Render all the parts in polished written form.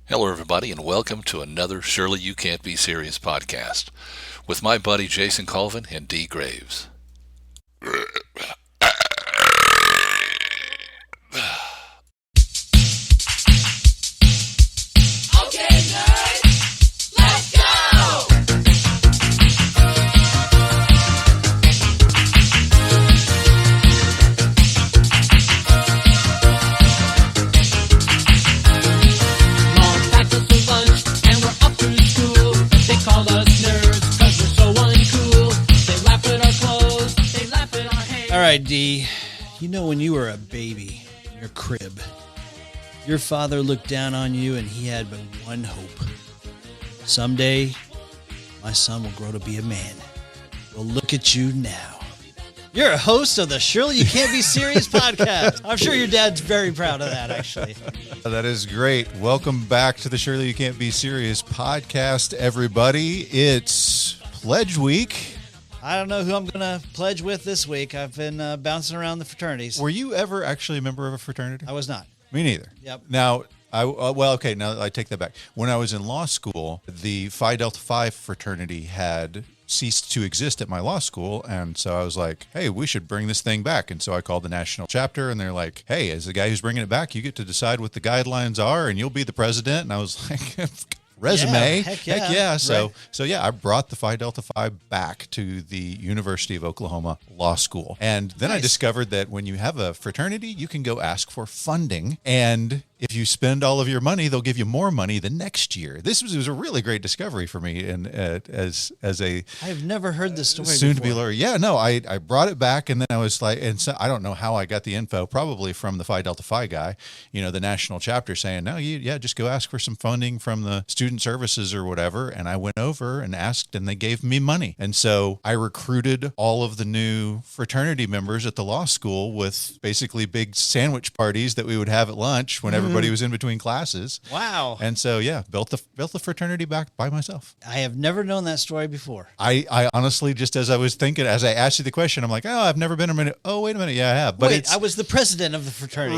Hello, everybody, and welcome to another Surely You Can't Be Serious podcast with my buddy Jason Colvin and Dee Graves. Okay, nerds, let's go! Mom packed us a lunch and we're up to school. They called us nerds 'cause we're so uncool. They laugh at our clothes, they laugh at our hair. All right, D. You know when you were a baby in your crib, your father looked down on you and he had but one hope. Someday, my son will grow to be a man. Well, look at you now. You're a host of the Surely You Can't Be Serious podcast. I'm sure your dad's very proud of that, actually. That is great. Welcome back to the Surely You Can't Be Serious podcast, everybody. It's Pledge Week. I don't know who I'm going to pledge with this week. I've been bouncing around the fraternities. Were you ever actually a member of a fraternity? I was not. Me neither. Yep. Now, now I take that back. When I was in law school, the Phi Delta Phi fraternity had ceased to exist at my law school, and so I was like, hey, we should bring this thing back. And so I called the national chapter, and they're like, hey, as the guy who's bringing it back, you get to decide what the guidelines are, and you'll be the president. And I was like, resume. Yeah, heck yeah. Right. So I brought the Phi Delta Phi back to the University of Oklahoma Law School. And then I Nice. discovered that when you have a fraternity, you can go ask for funding. And if you spend all of your money, they'll give you more money the next year. This was a really great discovery for me, and as a I've never heard this story soon to be before. lawyer. Yeah, no, I brought it back, and then I was like, and so I don't know how I got the info, probably from the Phi Delta Phi guy, the national chapter saying, no, just go ask for some funding from the student services or whatever. And I went over and asked, and they gave me money. And so I recruited all of the new fraternity members at the law school with basically big sandwich parties that we would have at lunch when everybody was in between classes. Wow. And so, built the fraternity back by myself. I have never known that story before. I honestly, just as I was thinking, as I asked you the question, I'm like, oh, I've never been a minute. Oh, wait a minute. Yeah, I have. But Wait, I was the president of the fraternity.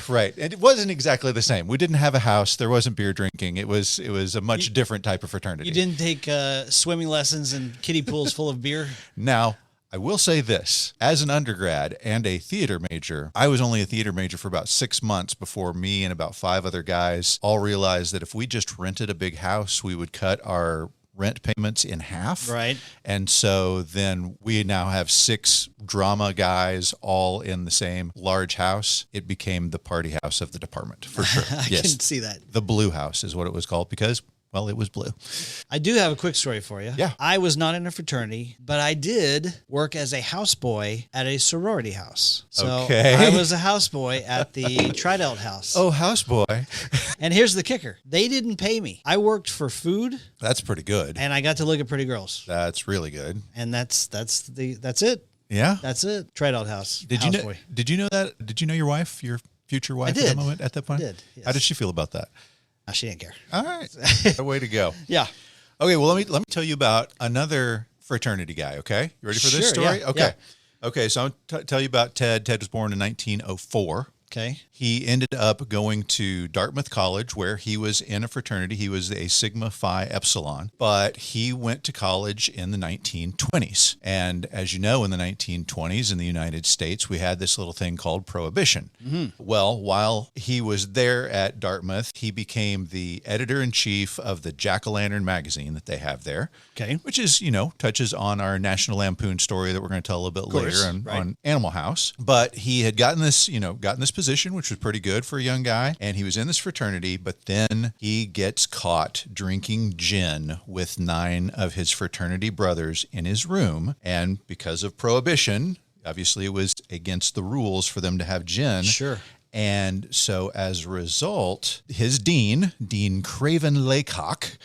right. And it wasn't exactly the same. We didn't have a house. There wasn't beer drinking. It was a much different type of fraternity. You didn't take swimming lessons in kiddie pools full of beer? Now, I will say this, as an undergrad and a theater major, I was only a theater major for about 6 months before me and about 5 other guys all realized that if we just rented a big house, we would cut our rent payments in half. Right. And so then we now have 6 drama guys all in the same large house. It became the party house of the department, for sure. I Yes. can see that. The Blue House is what it was called because, well, it was blue. I do have a quick story for you. Yeah. I was not in a fraternity, but I did work as a houseboy at a sorority house. So Okay. I was a houseboy at the Trident house. Oh, houseboy. And here's the kicker. They didn't pay me. I worked for food That's pretty good. and I got to look at pretty girls. That's really good. And that's it. Yeah. That's it. Trident house. Did you know? Houseboy. Did you know that? Did you know your wife, your future wife, did. at that moment, at that point? I did, yes. How did she feel about that? No, she didn't care. All right, a way to go. Yeah. Okay, well let me tell you about another fraternity guy. Okay, you ready for this Sure, story? yeah, Okay, yeah. okay. So I'll tell you about Ted. Ted was born in 1904. Okay. He ended up going to Dartmouth College, where he was in a fraternity. He was a Sigma Phi Epsilon, but he went to college in the 1920s. And as you know, in the 1920s in the United States, we had this little thing called Prohibition. Well, while he was there at Dartmouth, he became the editor-in-chief of the Jack-o'-lantern magazine that they have there. Okay. Which is, touches on our National Lampoon story that we're going to tell a little bit course, later right. on Animal House. But he had gotten this position, which was pretty good for a young guy. And he was in this fraternity, but then he gets caught drinking gin with 9 of his fraternity brothers in his room. And because of prohibition, obviously it was against the rules for them to have gin. Sure. And so as a result, his Dean Craven Laycock,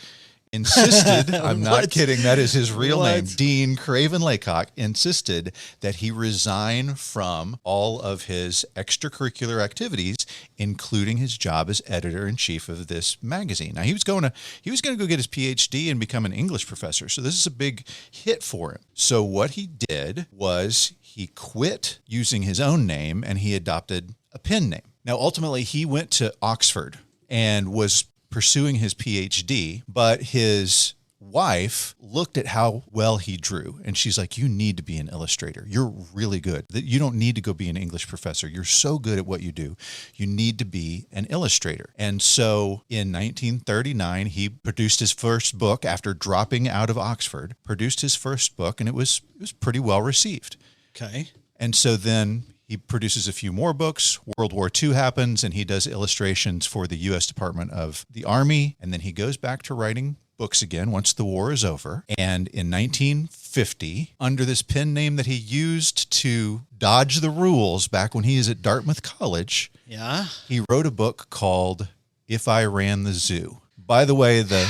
insisted, I'm not kidding, that is his real name, Dean Craven Laycock, insisted that he resign from all of his extracurricular activities, including his job as editor-in-chief of this magazine. Now, he was going to go get his PhD and become an English professor, so this is a big hit for him. So what he did was he quit using his own name and he adopted a pen name. Now, ultimately, he went to Oxford and was pursuing his PhD, but his wife looked at how well he drew, and she's like, you need to be an illustrator. You're really good. You don't need to go be an English professor. You're so good at what you do. You need to be an illustrator. And so in 1939, he produced his first book after dropping out of Oxford, produced his first book, and it was pretty well received. Okay. And so then he produces a few more books. World War II happens, and he does illustrations for the U.S. Department of the Army. And then he goes back to writing books again once the war is over. And in 1950, under this pen name that he used to dodge the rules back when he was at Dartmouth College, he wrote a book called If I Ran the Zoo. By the way, the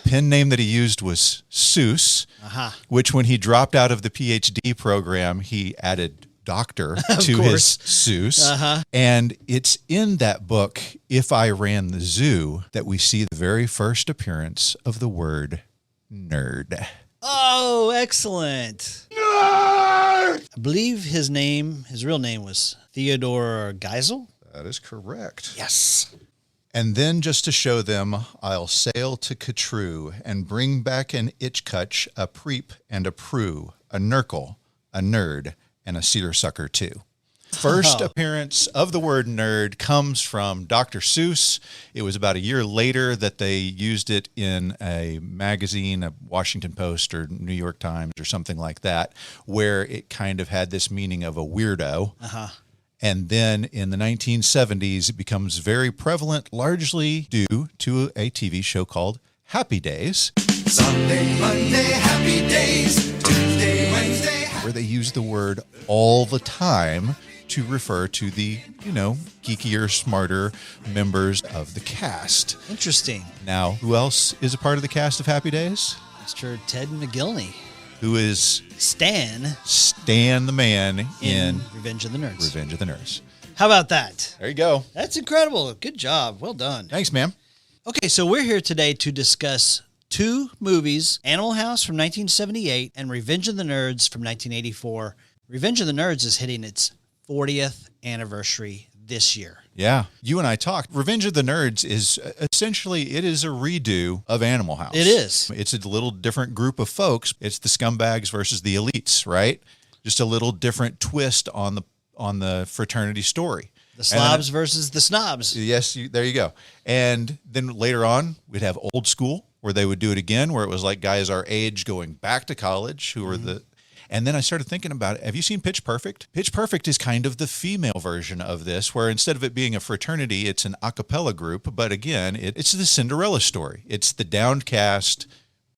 pen name that he used was Seuss, which when he dropped out of the PhD program, he added doctor to his Seuss. And it's in that book, If I Ran the Zoo, that we see the very first appearance of the word nerd. Oh, excellent. Nerd! I believe his real name was Theodore Geisel. That is correct. Yes. And then just to show them, I'll sail to Catrue and bring back an itchcutch, a preep and a prue, a nurgle, a nerd, and a seersucker too. First appearance of the word nerd comes from Dr. Seuss. It was about a year later that they used it in a magazine, a Washington Post or New York Times or something like that, where it kind of had this meaning of a weirdo. And then in the 1970s, it becomes very prevalent, largely due to a TV show called Happy Days. Sunday, Monday, happy days. Tuesday, Wednesday. Where they use the word all the time to refer to the, geekier, smarter members of the cast. Interesting. Now, who else is a part of the cast of Happy Days? Mr. Ted McGillney. Who is Stan the man in Revenge of the Nerds. Revenge of the Nerds. How about that? There you go. That's incredible. Good job. Well done. Thanks, ma'am. Okay, so we're here today to discuss two movies, Animal House from 1978 and Revenge of the Nerds from 1984. Revenge of the Nerds is hitting its 40th anniversary this year. Yeah. You and I talked. Revenge of the Nerds is essentially, it is a redo of Animal House. It is. It's a little different group of folks. It's the scumbags versus the elites, right? Just a little different twist on the fraternity story. The slobs versus the snobs. Yes, there you go. And then later on, we'd have Old School, where they would do it again, where it was like guys our age going back to college who were and then I started thinking about it. Have you seen Pitch Perfect? Pitch Perfect is kind of the female version of this, where instead of it being a fraternity, it's an a cappella group. But again, it's the Cinderella story. It's the downcast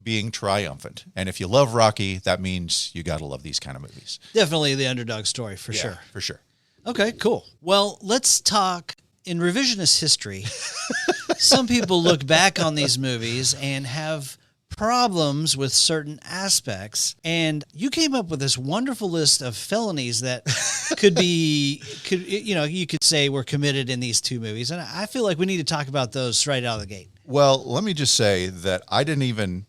being triumphant. And if you love Rocky, that means you got to love these kind of movies. Definitely the underdog story, for sure. For sure. Okay, cool. Well, let's talk in revisionist history. Some people look back on these movies and have problems with certain aspects, and you came up with this wonderful list of felonies that you could say were committed in these two movies, and I feel like we need to talk about those right out of the gate. Well, let me just say that I didn't even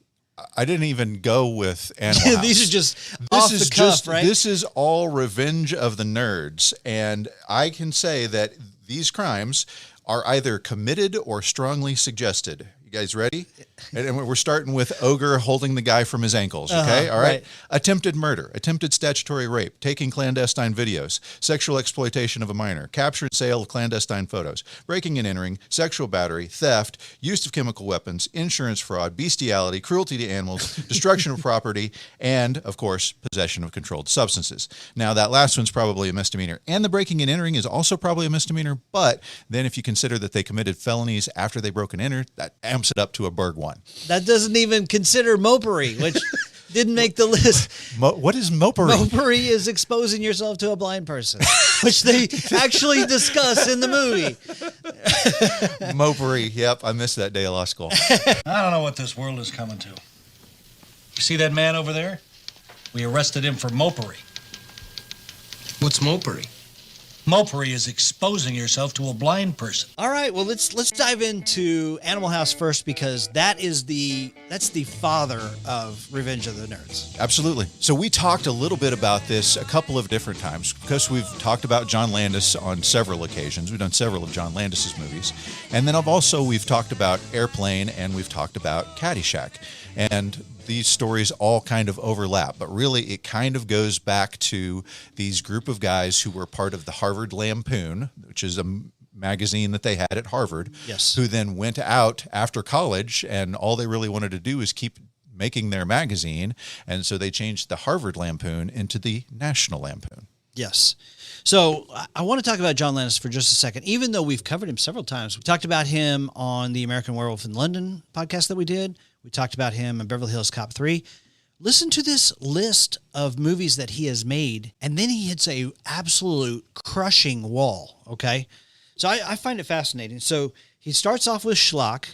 go with Animal House. These are just off the cuff, right? This is all Revenge of the Nerds, and I can say that these crimes are either committed or strongly suggested. You guys ready? And we're starting with Ogre holding the guy from his ankles, okay? All right? Attempted murder, attempted statutory rape, taking clandestine videos, sexual exploitation of a minor, capture and sale of clandestine photos, breaking and entering, sexual battery, theft, use of chemical weapons, insurance fraud, bestiality, cruelty to animals, destruction of property, and, of course, possession of controlled substances. Now, that last one's probably a misdemeanor, and the breaking and entering is also probably a misdemeanor, but then if you consider that they committed felonies after they broke and entered, that amps it up to a Berg 1. That doesn't even consider mopery, which didn't make the list. What is mopery? Mopery is exposing yourself to a blind person, which they actually discuss in the movie. Mopery. Yep, I missed that day of law school. I don't know what this world is coming to. You see that man over there? We arrested him for mopery. What's mopery? Mopery is exposing yourself to a blind person. All right, well let's dive into Animal House first because that's the father of Revenge of the Nerds. Absolutely. So we talked a little bit about this a couple of different times because we've talked about John Landis on several occasions. We've done several of John Landis's movies. And then we've talked about Airplane and we've talked about Caddyshack. And these stories all kind of overlap, but really it kind of goes back to these group of guys who were part of the Harvard Lampoon, which is a magazine that they had at Harvard, Yes. who then went out after college and all they really wanted to do is keep making their magazine. And so they changed the Harvard Lampoon into the National Lampoon. Yes. So I want to talk about John Landis for just a second, even though we've covered him several times. We talked about him on the American Werewolf in London podcast that we did. We talked about him in Beverly Hills Cop 3. Listen to this list of movies that he has made, and then he hits a absolute crushing wall, okay? So I find it fascinating. So he starts off with Schlock,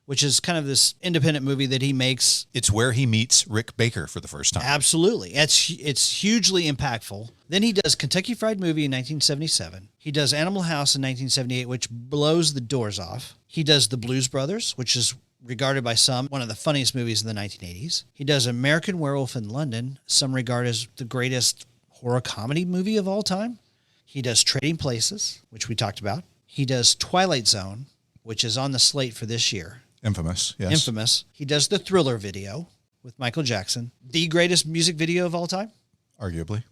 which is kind of this independent movie that he makes. It's where he meets Rick Baker for the first time. Absolutely. It's hugely impactful. Then he does Kentucky Fried Movie in 1977. He does Animal House in 1978, which blows the doors off. He does The Blues Brothers, which is regarded by some one of the funniest movies in the 1980s. He does American Werewolf in London, some regard as the greatest horror comedy movie of all time. He does Trading Places, which we talked about. He does Twilight Zone, which is on the slate for this year. Infamous, yes. Infamous. He does the Thriller video with Michael Jackson, the greatest music video of all time. Arguably.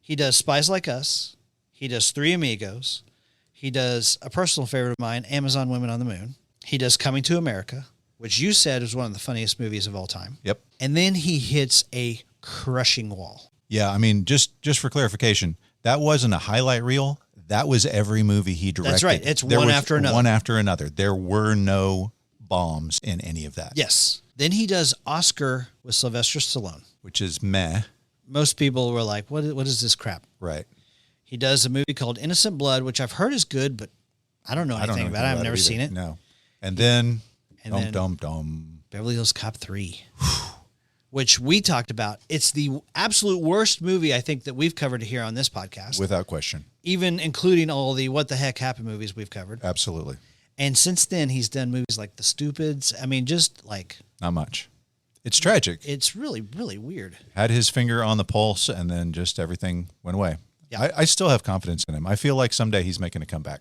He does Spies Like Us. He does Three Amigos. He does a personal favorite of mine, Amazon Women on the Moon. He does Coming to America, which you said is one of the funniest movies of all time. Yep. And then he hits a crushing wall. Yeah, I mean, just for clarification, that wasn't a highlight reel. That was every movie he directed. That's right. It's There one was after another. One after another. There were no bombs in any of that. Yes. Then he does Oscar with Sylvester Stallone. Which is meh. Most people were like, what is this crap? Right. He does a movie called Innocent Blood, which I've heard is good, but I don't know anything about it. I've never seen it. No. And then, then- dum. Beverly Hills Cop 3, which we talked about. It's the absolute worst movie I think that we've covered here on this podcast, Without question. even including all the What the Heck Happened movies we've covered. Absolutely. And since then, he's done movies like The Stupids. I mean, just like, Not much. It's tragic. it's really, really weird. Had his finger on the pulse and then just everything went away. Yeah. I still have confidence in him. I feel like someday he's making a comeback.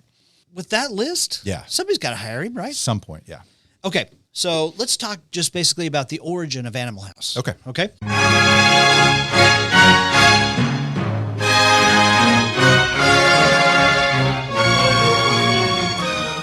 With that list, Yeah. somebody's got to hire him, right? Some point, yeah. Okay, so let's talk just basically about the origin of Animal House. Okay. Okay?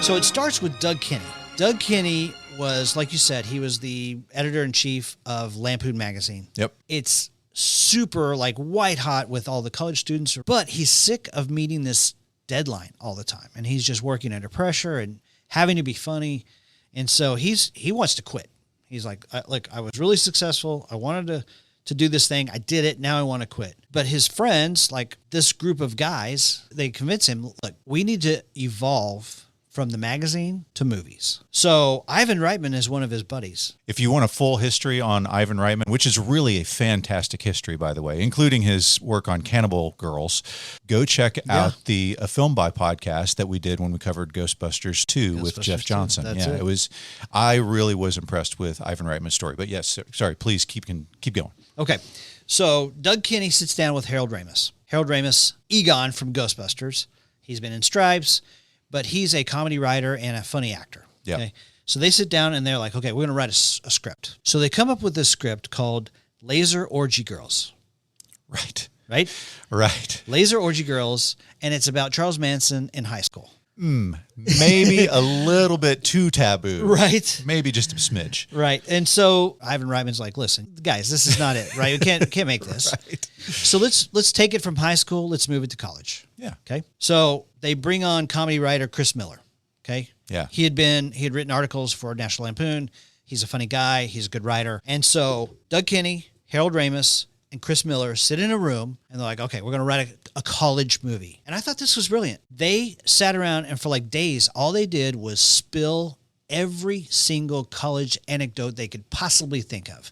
So it starts with Doug Kinney. Doug Kinney was, like you said, he was the editor-in-chief of Lampoon magazine. Yep. It's super like white hot with all the college students, but he's sick of meeting this deadline all the time. And he's just working under pressure and having to be funny. And so he wants to quit. He's like, look, I was really successful. I wanted to do this thing. I did it. Now I want to quit. But his friends, like this group of guys, they convince him, look, we need to evolve from the magazine to movies. So Ivan Reitman is one of his buddies. If you want a full history on Ivan Reitman, which is really a fantastic history, by the way, including his work on Cannibal Girls, go check out the A Film By podcast that we did when we covered Ghostbusters 2 with Ghostbusters Jeff 2, Johnson. that's Yeah, it. it was. I really was impressed with Ivan Reitman's story. But yes, sorry, please keep going. Okay. So Doug Kinney sits down with Harold Ramis. Harold Ramis, Egon from Ghostbusters. He's been in Stripes, but he's a comedy writer and a funny actor. Yeah. Okay. So they sit down and they're like, okay, we're going to write a script. So they come up with this script called Laser Orgy Girls, Right. right? Laser Orgy Girls. And it's about Charles Manson in high school. Maybe a little bit too taboo. Right. Maybe just a smidge. Right. And so Ivan Reitman's like, listen, guys, this is not it, right? We can't make this. Right. So let's take it from high school. Let's move it to college. Yeah. Okay. So they bring on comedy writer Chris Miller. Okay. Yeah. He had written articles for National Lampoon. He's a funny guy. He's a good writer. And so Doug Kinney, Harold Ramis, and Chris Miller sit in a room and they're like, okay, we're going to write a college movie. And I thought this was brilliant. They sat around and for like days, all they did was spill every single college anecdote they could possibly think of.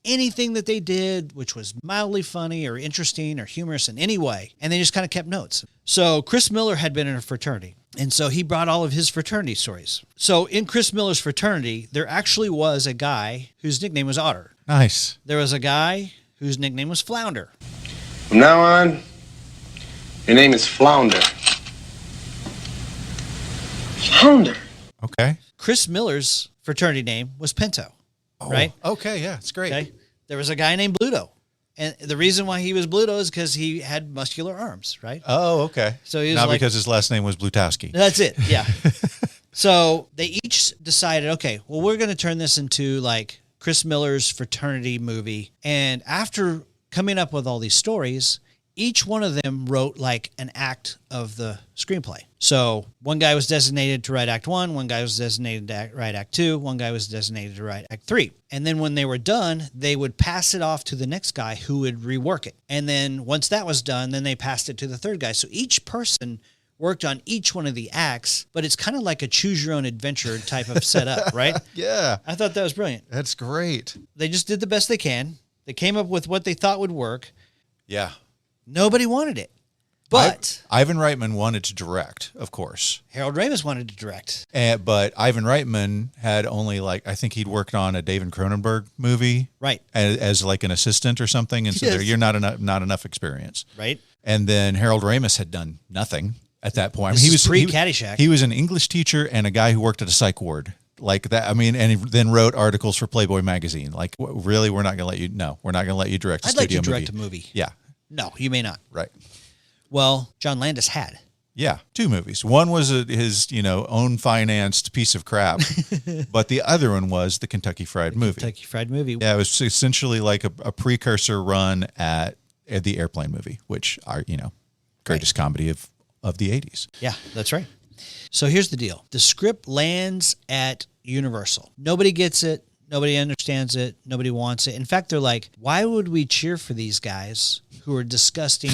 anything that they did, which was mildly funny or interesting or humorous in any way. And they just kind of kept notes. So Chris Miller had been in a fraternity. And so he brought all of his fraternity stories. So in Chris Miller's fraternity, there actually was a guy whose nickname was Otter. Nice. There was a guy whose nickname was Flounder. From now on, your name is Flounder. Flounder? Okay. Chris Miller's fraternity name was Pinto, right? Okay, yeah, it's great. Okay. There was a guy named Bluto. And the reason why he was Bluto is because he had muscular arms, right? Oh, okay. So he was not like, because his last name was Blutowski. That's it, yeah. So they each decided, okay, well, we're going to turn this into like Chris Miller's fraternity movie. And after coming up with all these stories, each one of them wrote like an act of the screenplay. So one guy was designated to write act 1, one guy was designated to write act 2, one guy was designated to write act 3. And then when they were done, they would pass it off to the next guy who would rework it. And then once that was done, then they passed it to the third guy. So each person worked on each one of the acts, but it's kind of like a choose your own adventure type of setup, right? Yeah. I thought that was brilliant. That's great. They just did the best they can. They came up with what they thought would work. Yeah. Nobody wanted it. But Ivan Reitman wanted to direct, of course. Harold Ramis wanted to direct. But Ivan Reitman had only I think he'd worked on a David Cronenberg movie. Right. As like an assistant or something. And so Yes. you're not enough experience. Right. And then Harold Ramis had done nothing at that point. This he is was pre-Caddyshack. He was an English teacher and a guy who worked at a psych ward. Like that, I mean, and he then wrote articles for Playboy magazine. Like, really, we're not going to let you. No, we're not going to let you direct a I'd like studio to direct movie. a movie. Yeah, No, you may not. right. Well, John Landis had. Yeah, 2 movies. One was his, own financed piece of crap, but the other one was the Kentucky Fried Movie. Kentucky Fried Movie. Yeah, it was essentially like a precursor run at the Airplane movie, which are greatest comedy of the 80s. Yeah, that's right. So here's the deal. The script lands at Universal. Nobody gets it. Nobody understands it. Nobody wants it. In fact, they're like, why would we cheer for these guys who are disgusting?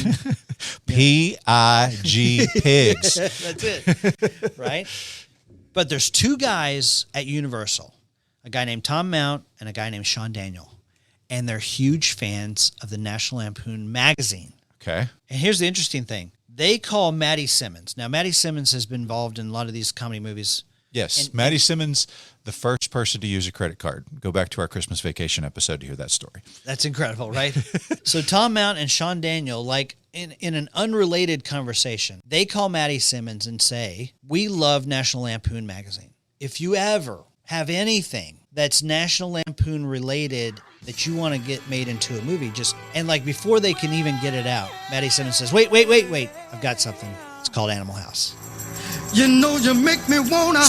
P-I-G pigs. That's it. Right? But there's 2 guys at Universal, a guy named Tom Mount and a guy named Sean Daniel. And they're huge fans of the National Lampoon magazine. Okay. And here's the interesting thing. They call Maddie Simmons. Now, Maddie Simmons has been involved in a lot of these comedy movies. Yes, Maddie Simmons, the first person to use a credit card. Go back to our Christmas Vacation episode to hear that story. That's incredible, right? So Tom Mount and Sean Daniel, like in an unrelated conversation, they call Maddie Simmons and say, we love National Lampoon magazine. If you ever have anything that's National Lampoon related that you want to get made into a movie, and like before they can even get it out, Maddie Simmons says, wait, I've got something. It's called Animal House. You know you make me wanna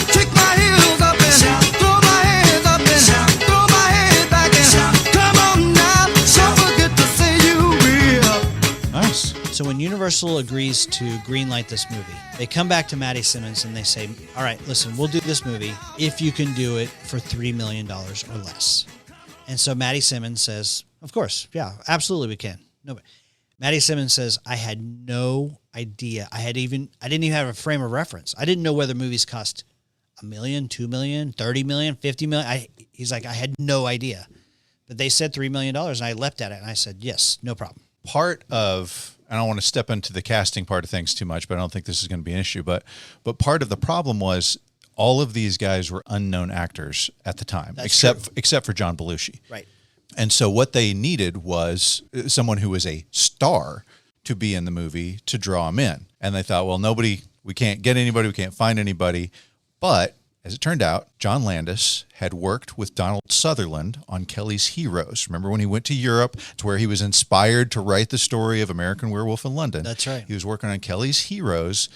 kick my heels up and throw my hands up and throw my head back and come on now, don't forget to say you will. Nice. So when Universal agrees to greenlight this movie, they come back to Maddie Simmons and they say, all right, listen, we'll do this movie if you can do it for $3 million or less. And so Maddie Simmons says, of course, yeah, absolutely we can. No, but Maddie Simmons says, I had no idea. I didn't even have a frame of reference. I didn't know whether movies cost $1 million, $2 million, $30 million, $50 million. He's like, I had no idea. But they said $3 million, and I leapt at it, and I said, yes, no problem. Part of, I don't want to step into the casting part of things too much, but I don't think this is going to be an issue. But part of the problem was all of these guys were unknown actors at the time, except for John Belushi. Right. And so what they needed was someone who was a star to be in the movie to draw them in. And they thought, well, we can't get anybody, we can't find anybody. But as it turned out, John Landis had worked with Donald Sutherland on Kelly's Heroes. Remember when he went to Europe to where he was inspired to write the story of American Werewolf in London? That's right. He was working on Kelly's Heroes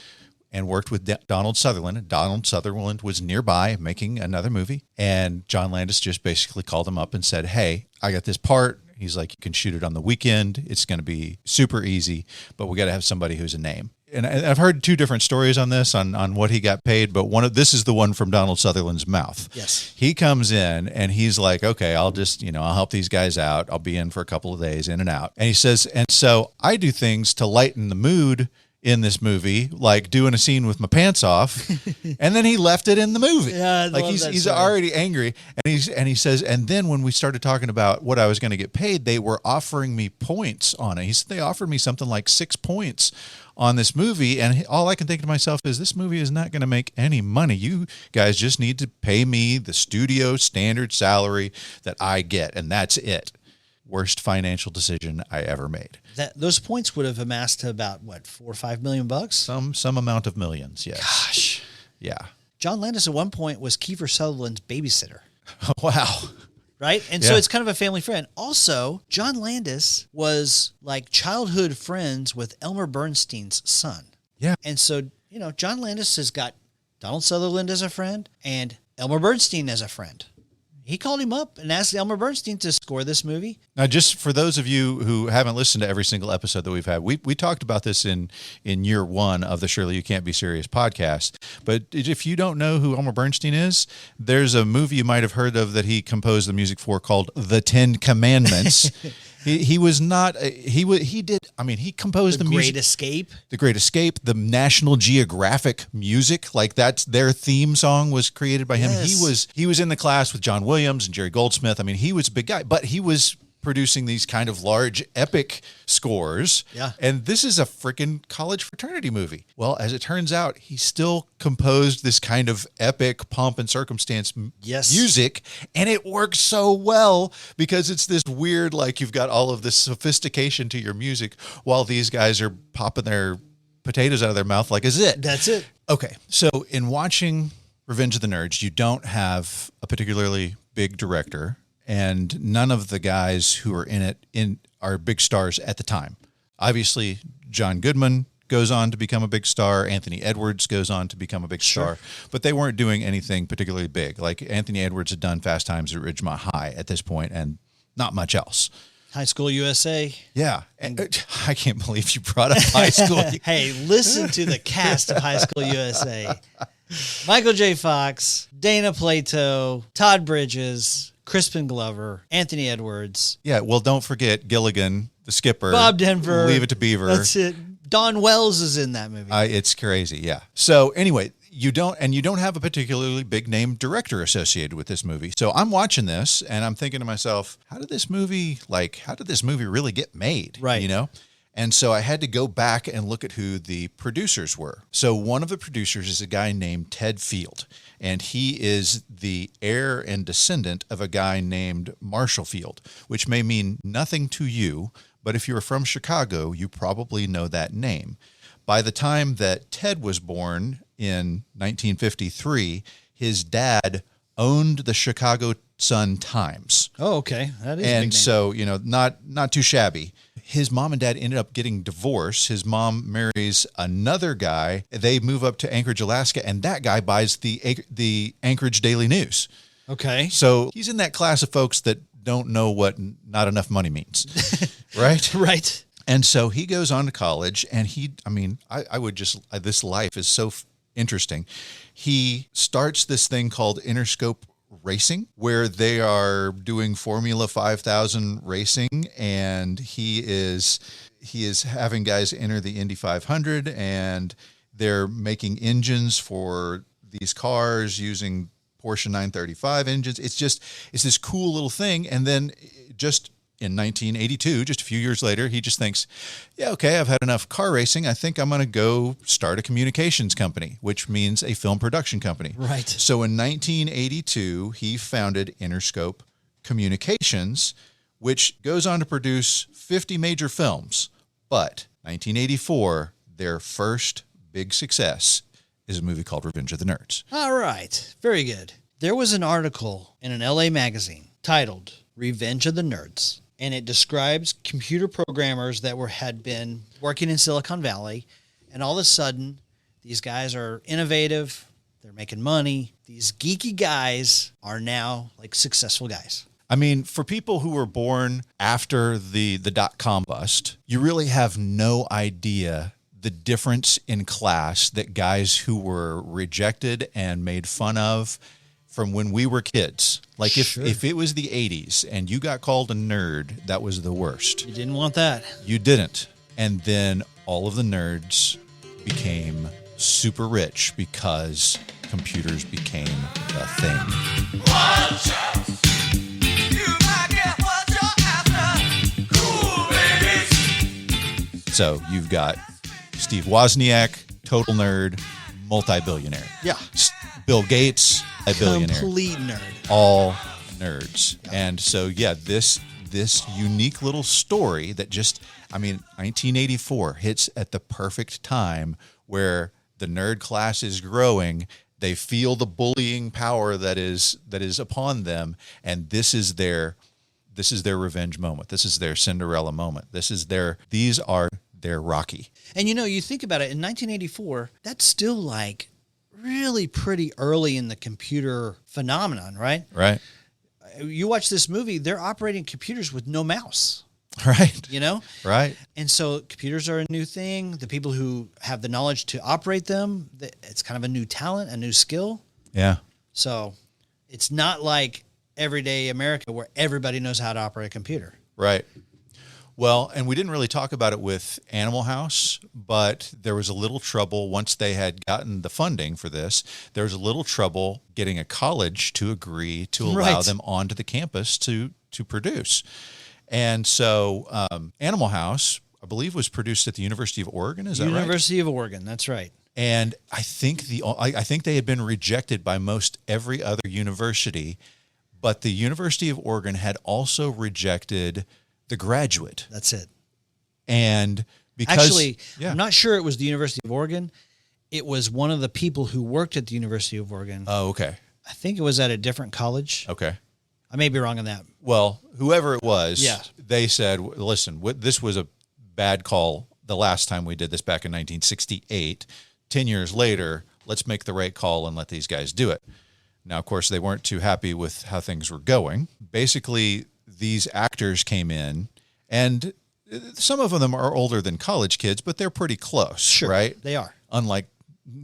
and worked with Donald Sutherland. Donald Sutherland was nearby making another movie. And John Landis just basically called him up and said, hey, I got this part. He's like, you can shoot it on the weekend. It's going to be super easy, but we got to have somebody who's a name. And I've heard 2 different stories on this, on what he got paid, but this is the one from Donald Sutherland's mouth. Yes. He comes in and he's like, okay, I'll just, I'll help these guys out. I'll be in for a couple of days, in and out. And he says, and so I do things to lighten the mood in this movie, like doing a scene with my pants off, and then he left it in the movie. Yeah, I like love he's that story. already angry, and he says, and then when we started talking about what I was going to get paid, they were offering me points on it. He said they offered me something like 6 points on this movie, and all I can think to myself is, this movie is not going to make any money. You guys just need to pay me the studio standard salary that I get, and that's it. Worst financial decision I ever made. Those points would have amassed to about what, $4 or $5 million? Some amount of millions, yes. Gosh. Yeah. John Landis at one point was Kiefer Sutherland's babysitter, Wow. right? And so Yeah. it's kind of a family friend. Also, John Landis was like childhood friends with Elmer Bernstein's son. Yeah. And so, John Landis has got Donald Sutherland as a friend and Elmer Bernstein as a friend. He called him up and asked Elmer Bernstein to score this movie. Now, just for those of you who haven't listened to every single episode that we've had, we talked about this in year one of the Surely You Can't Be Serious podcast. But if you don't know who Elmer Bernstein is, there's a movie you might have heard of that he composed the music for called The Ten Commandments. He was not, he composed the music. Great Escape. The Great Escape, the National Geographic music, like that's their theme song was created by him. Yes. He was in the class with John Williams and Jerry Goldsmith. I mean, he was a big guy, but he was producing these kind of large epic scores. Yeah. And this is a freaking college fraternity movie. Well, as it turns out, he still composed this kind of epic pomp and circumstance music, and it works so well because it's this weird, like you've got all of this sophistication to your music while these guys are popping their potatoes out of their mouth like, is it? That's it. Okay. So in watching Revenge of the Nerds, you don't have a particularly big director, and none of the guys who are in it are big stars at the time. Obviously, John Goodman goes on to become a big star. Anthony Edwards goes on to become a big star, but they weren't doing anything particularly big. Like Anthony Edwards had done Fast Times at Ridgemont High at this point, and not much else. High School USA. Yeah. And I can't believe you brought up High School. Hey, listen to the cast of High School USA. Michael J. Fox, Dana Plato, Todd Bridges, Crispin Glover, Anthony Edwards. Yeah. Well, don't forget Gilligan, the skipper. Bob Denver. Leave It to Beaver. That's it. Don Wells is in that movie. It's crazy. Yeah. So anyway, you don't have a particularly big name director associated with this movie. So I'm watching this and I'm thinking to myself, how did this movie really get made? Right. You know? And so I had to go back and look at who the producers were. So one of the producers is a guy named Ted Field, and he is the heir and descendant of a guy named Marshall Field, which may mean nothing to you, but if you're from Chicago, you probably know that name. By the time that Ted was born in 1953, his dad owned the Chicago Sun-Times. Oh, okay. That is a big And name. so, not too shabby. His mom and dad ended up getting divorced. His mom marries another guy. They move up to Anchorage, Alaska, and that guy buys the Anchorage Daily News. Okay. So he's in that class of folks that don't know what not enough money means, right? Right. And so he goes on to college, and this life is so interesting. He starts this thing called Interscope Racing, where they are doing Formula 5000 racing, and he is having guys enter the Indy 500, and they're making engines for these cars using Porsche 935 engines. It's this cool little thing. And then just in 1982, just a few years later, he just thinks, yeah, okay, I've had enough car racing. I think I'm going to go start a communications company, which means a film production company. Right. So in 1982, he founded Interscope Communications, which goes on to produce 50 major films. But 1984, their first big success is a movie called Revenge of the Nerds. All right. Very good. There was an article in an LA magazine titled Revenge of the Nerds, and it describes computer programmers that had been working in Silicon Valley, and all of a sudden, these guys are innovative, they're making money. These geeky guys are now like successful guys. I mean, for people who were born after the dot-com bust, you really have no idea the difference in class that guys who were rejected and made fun of from when we were kids. Like Sure. if it was the 80s and you got called a nerd, that was the worst. You didn't want that. You didn't. And then all of the nerds became super rich because computers became the thing. So you've got Steve Wozniak, total nerd, multi-billionaire. Yeah. Bill Gates, a billionaire. Complete nerd. All nerds. Yeah. And so, yeah, this unique little story that 1984 hits at the perfect time where the nerd class is growing. They feel the bullying power that is upon them, and this is their revenge moment. This is their Cinderella moment. These are their Rocky. And you think about it, in 1984, that's still like really pretty early in the computer phenomenon, right? Right. You watch this movie, they're operating computers with no mouse. Right. Right. And so computers are a new thing. The people who have the knowledge to operate them, it's kind of a new talent, a new skill. Yeah. So it's not like everyday America where everybody knows how to operate a computer. Right. Well, and we didn't really talk about it with Animal House, but there was a little trouble once they had gotten the funding for this. There was a little trouble getting a college to agree to allow them onto the campus to produce. And so Animal House, I believe, was produced at the University of Oregon. Is that right? University of Oregon. That's right. And I think they had been rejected by most every other university, but the University of Oregon had also rejected The Graduate. That's it. And because actually, I'm not sure it was the University of Oregon. It was one of the people who worked at the University of Oregon. Oh, okay. I think it was at a different college. Okay. I may be wrong on that. Well, whoever it was, they said, listen, this was a bad call the last time we did this back in 1968. 10 years later, let's make the right call and let these guys do it. Now, of course, they weren't too happy with how things were going. Basically, these actors came in, and some of them are older than college kids, but they're pretty close, right? They are. Unlike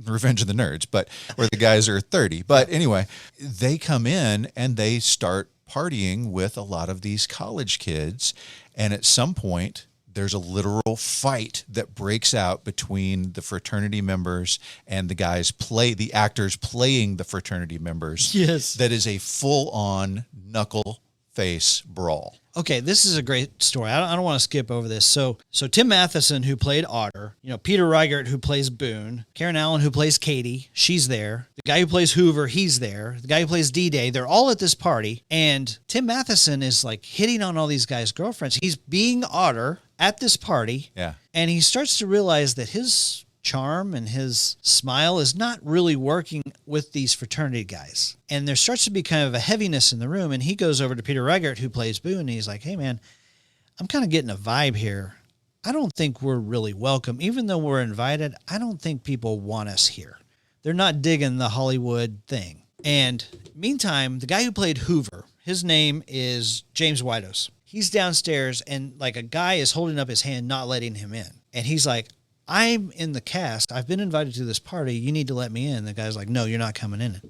Revenge of the Nerds, but where the guys are 30. But anyway, they come in and they start partying with a lot of these college kids. And at some point, there's a literal fight that breaks out between the fraternity members and the actors playing the fraternity members. Yes. That is a full-on knuckle face brawl. Okay, this is a great story. I don't want to skip over this. So Tim Matheson, who played Otter, Peter Reichert, who plays Boone, Karen Allen, who plays Katie, she's there. The guy who plays Hoover, he's there. The guy who plays D-Day, they're all at this party. And Tim Matheson is like hitting on all these guys' girlfriends. He's being Otter at this party. Yeah. And he starts to realize that his charm and his smile is not really working with these fraternity guys. And there starts to be kind of a heaviness in the room. And he goes over to Peter Reichert, who plays Boone, and he's like, hey, man, I'm kind of getting a vibe here. I don't think we're really welcome. Even though we're invited, I don't think people want us here. They're not digging the Hollywood thing. And meantime, the guy who played Hoover, his name is James Whitehouse. He's downstairs, and like a guy is holding up his hand, not letting him in. And he's like, I'm in the cast. I've been invited to this party. You need to let me in. The guy's like, no, you're not coming in.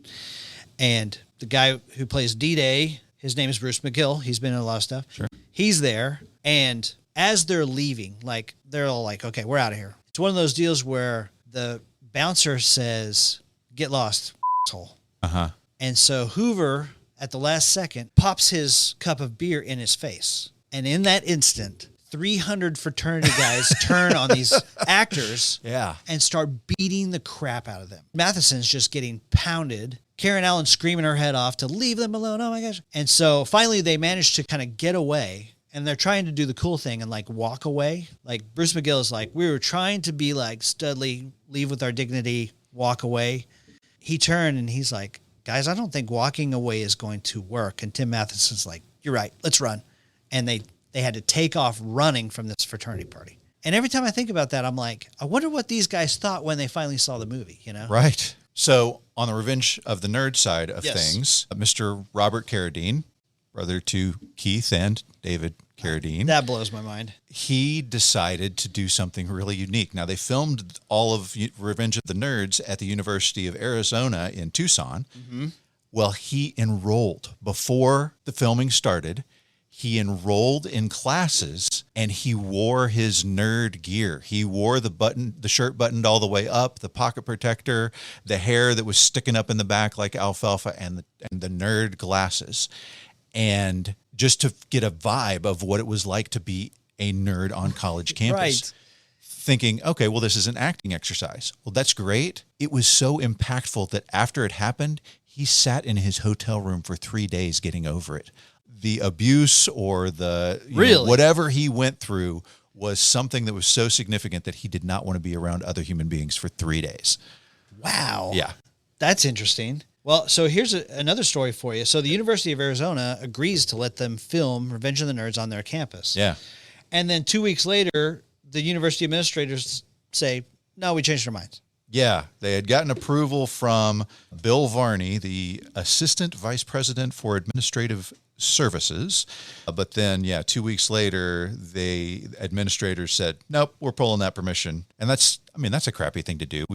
And the guy who plays D-Day, his name is Bruce McGill. He's been in a lot of stuff. Sure. He's there. And as they're leaving, like, they're all like, okay, we're out of here. It's one of those deals where the bouncer says, get lost, asshole. Uh-huh. And so Hoover, at the last second, pops his cup of beer in his face. And in that instant, 300 fraternity guys turn on these actors and start beating the crap out of them. Matheson's just getting pounded. Karen Allen screaming her head off to leave them alone. Oh my gosh. And so finally they manage to kind of get away, and they're trying to do the cool thing and like walk away. Like Bruce McGill is like, we were trying to be like Studley, leave with our dignity, walk away. He turned and he's like, guys, I don't think walking away is going to work. And Tim Matheson's like, you're right, let's run. And they had to take off running from this fraternity party. And every time I think about that, I'm like, I wonder what these guys thought when they finally saw the movie, Right. So on the Revenge of the Nerd side of things, Mr. Robert Carradine, brother to Keith and David Carradine. That blows my mind. He decided to do something really unique. Now, they filmed all of Revenge of the Nerds at the University of Arizona in Tucson. Mm-hmm. Well, he enrolled before the filming started. he enrolled in classes and he wore his nerd gear. He wore the shirt buttoned all the way up, the pocket protector, the hair that was sticking up in the back like alfalfa, and the nerd glasses. And just to get a vibe of what it was like to be a nerd on college campus. Right. Thinking, okay, well, this is an acting exercise. Well, that's great. It was so impactful that after it happened, he sat in his hotel room for 3 days getting over it. The abuse or whatever he went through was something that was so significant that he did not want to be around other human beings for 3 days. Wow. Yeah. That's interesting. Well, so here's another story for you. So the University of Arizona agrees to let them film Revenge of the Nerds on their campus. Yeah. And then 2 weeks later, the university administrators say, no, we changed our minds. Yeah, they had gotten approval from Bill Varney, the Assistant Vice President for Administrative Services. But then, 2 weeks later, the administrators said, nope, we're pulling that permission. And that's a crappy thing to do.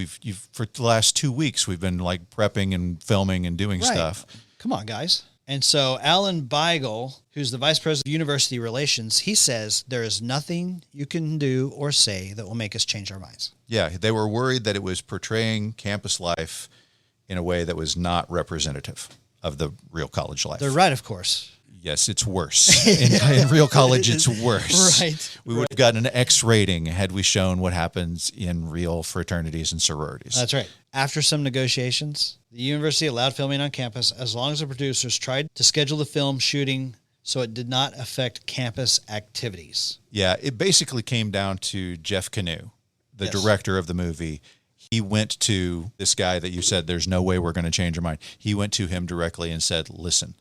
For the last 2 weeks, we've been like prepping and filming and doing stuff. Come on, guys. And so Alan Beigel, who's the vice president of university relations, he says there is nothing you can do or say that will make us change our minds. Yeah, they were worried that it was portraying campus life in a way that was not representative of the real college life. They're right, of course. Yes, it's worse. In real college, it's worse. Right. We would have gotten an X rating had we shown what happens in real fraternities and sororities. That's right. After some negotiations, the university allowed filming on campus as long as the producers tried to schedule the film shooting so it did not affect campus activities. Yeah, it basically came down to Jeff Canoe, the director of the movie. He went to this guy that you said, there's no way we're going to change our mind. He went to him directly and said, listen,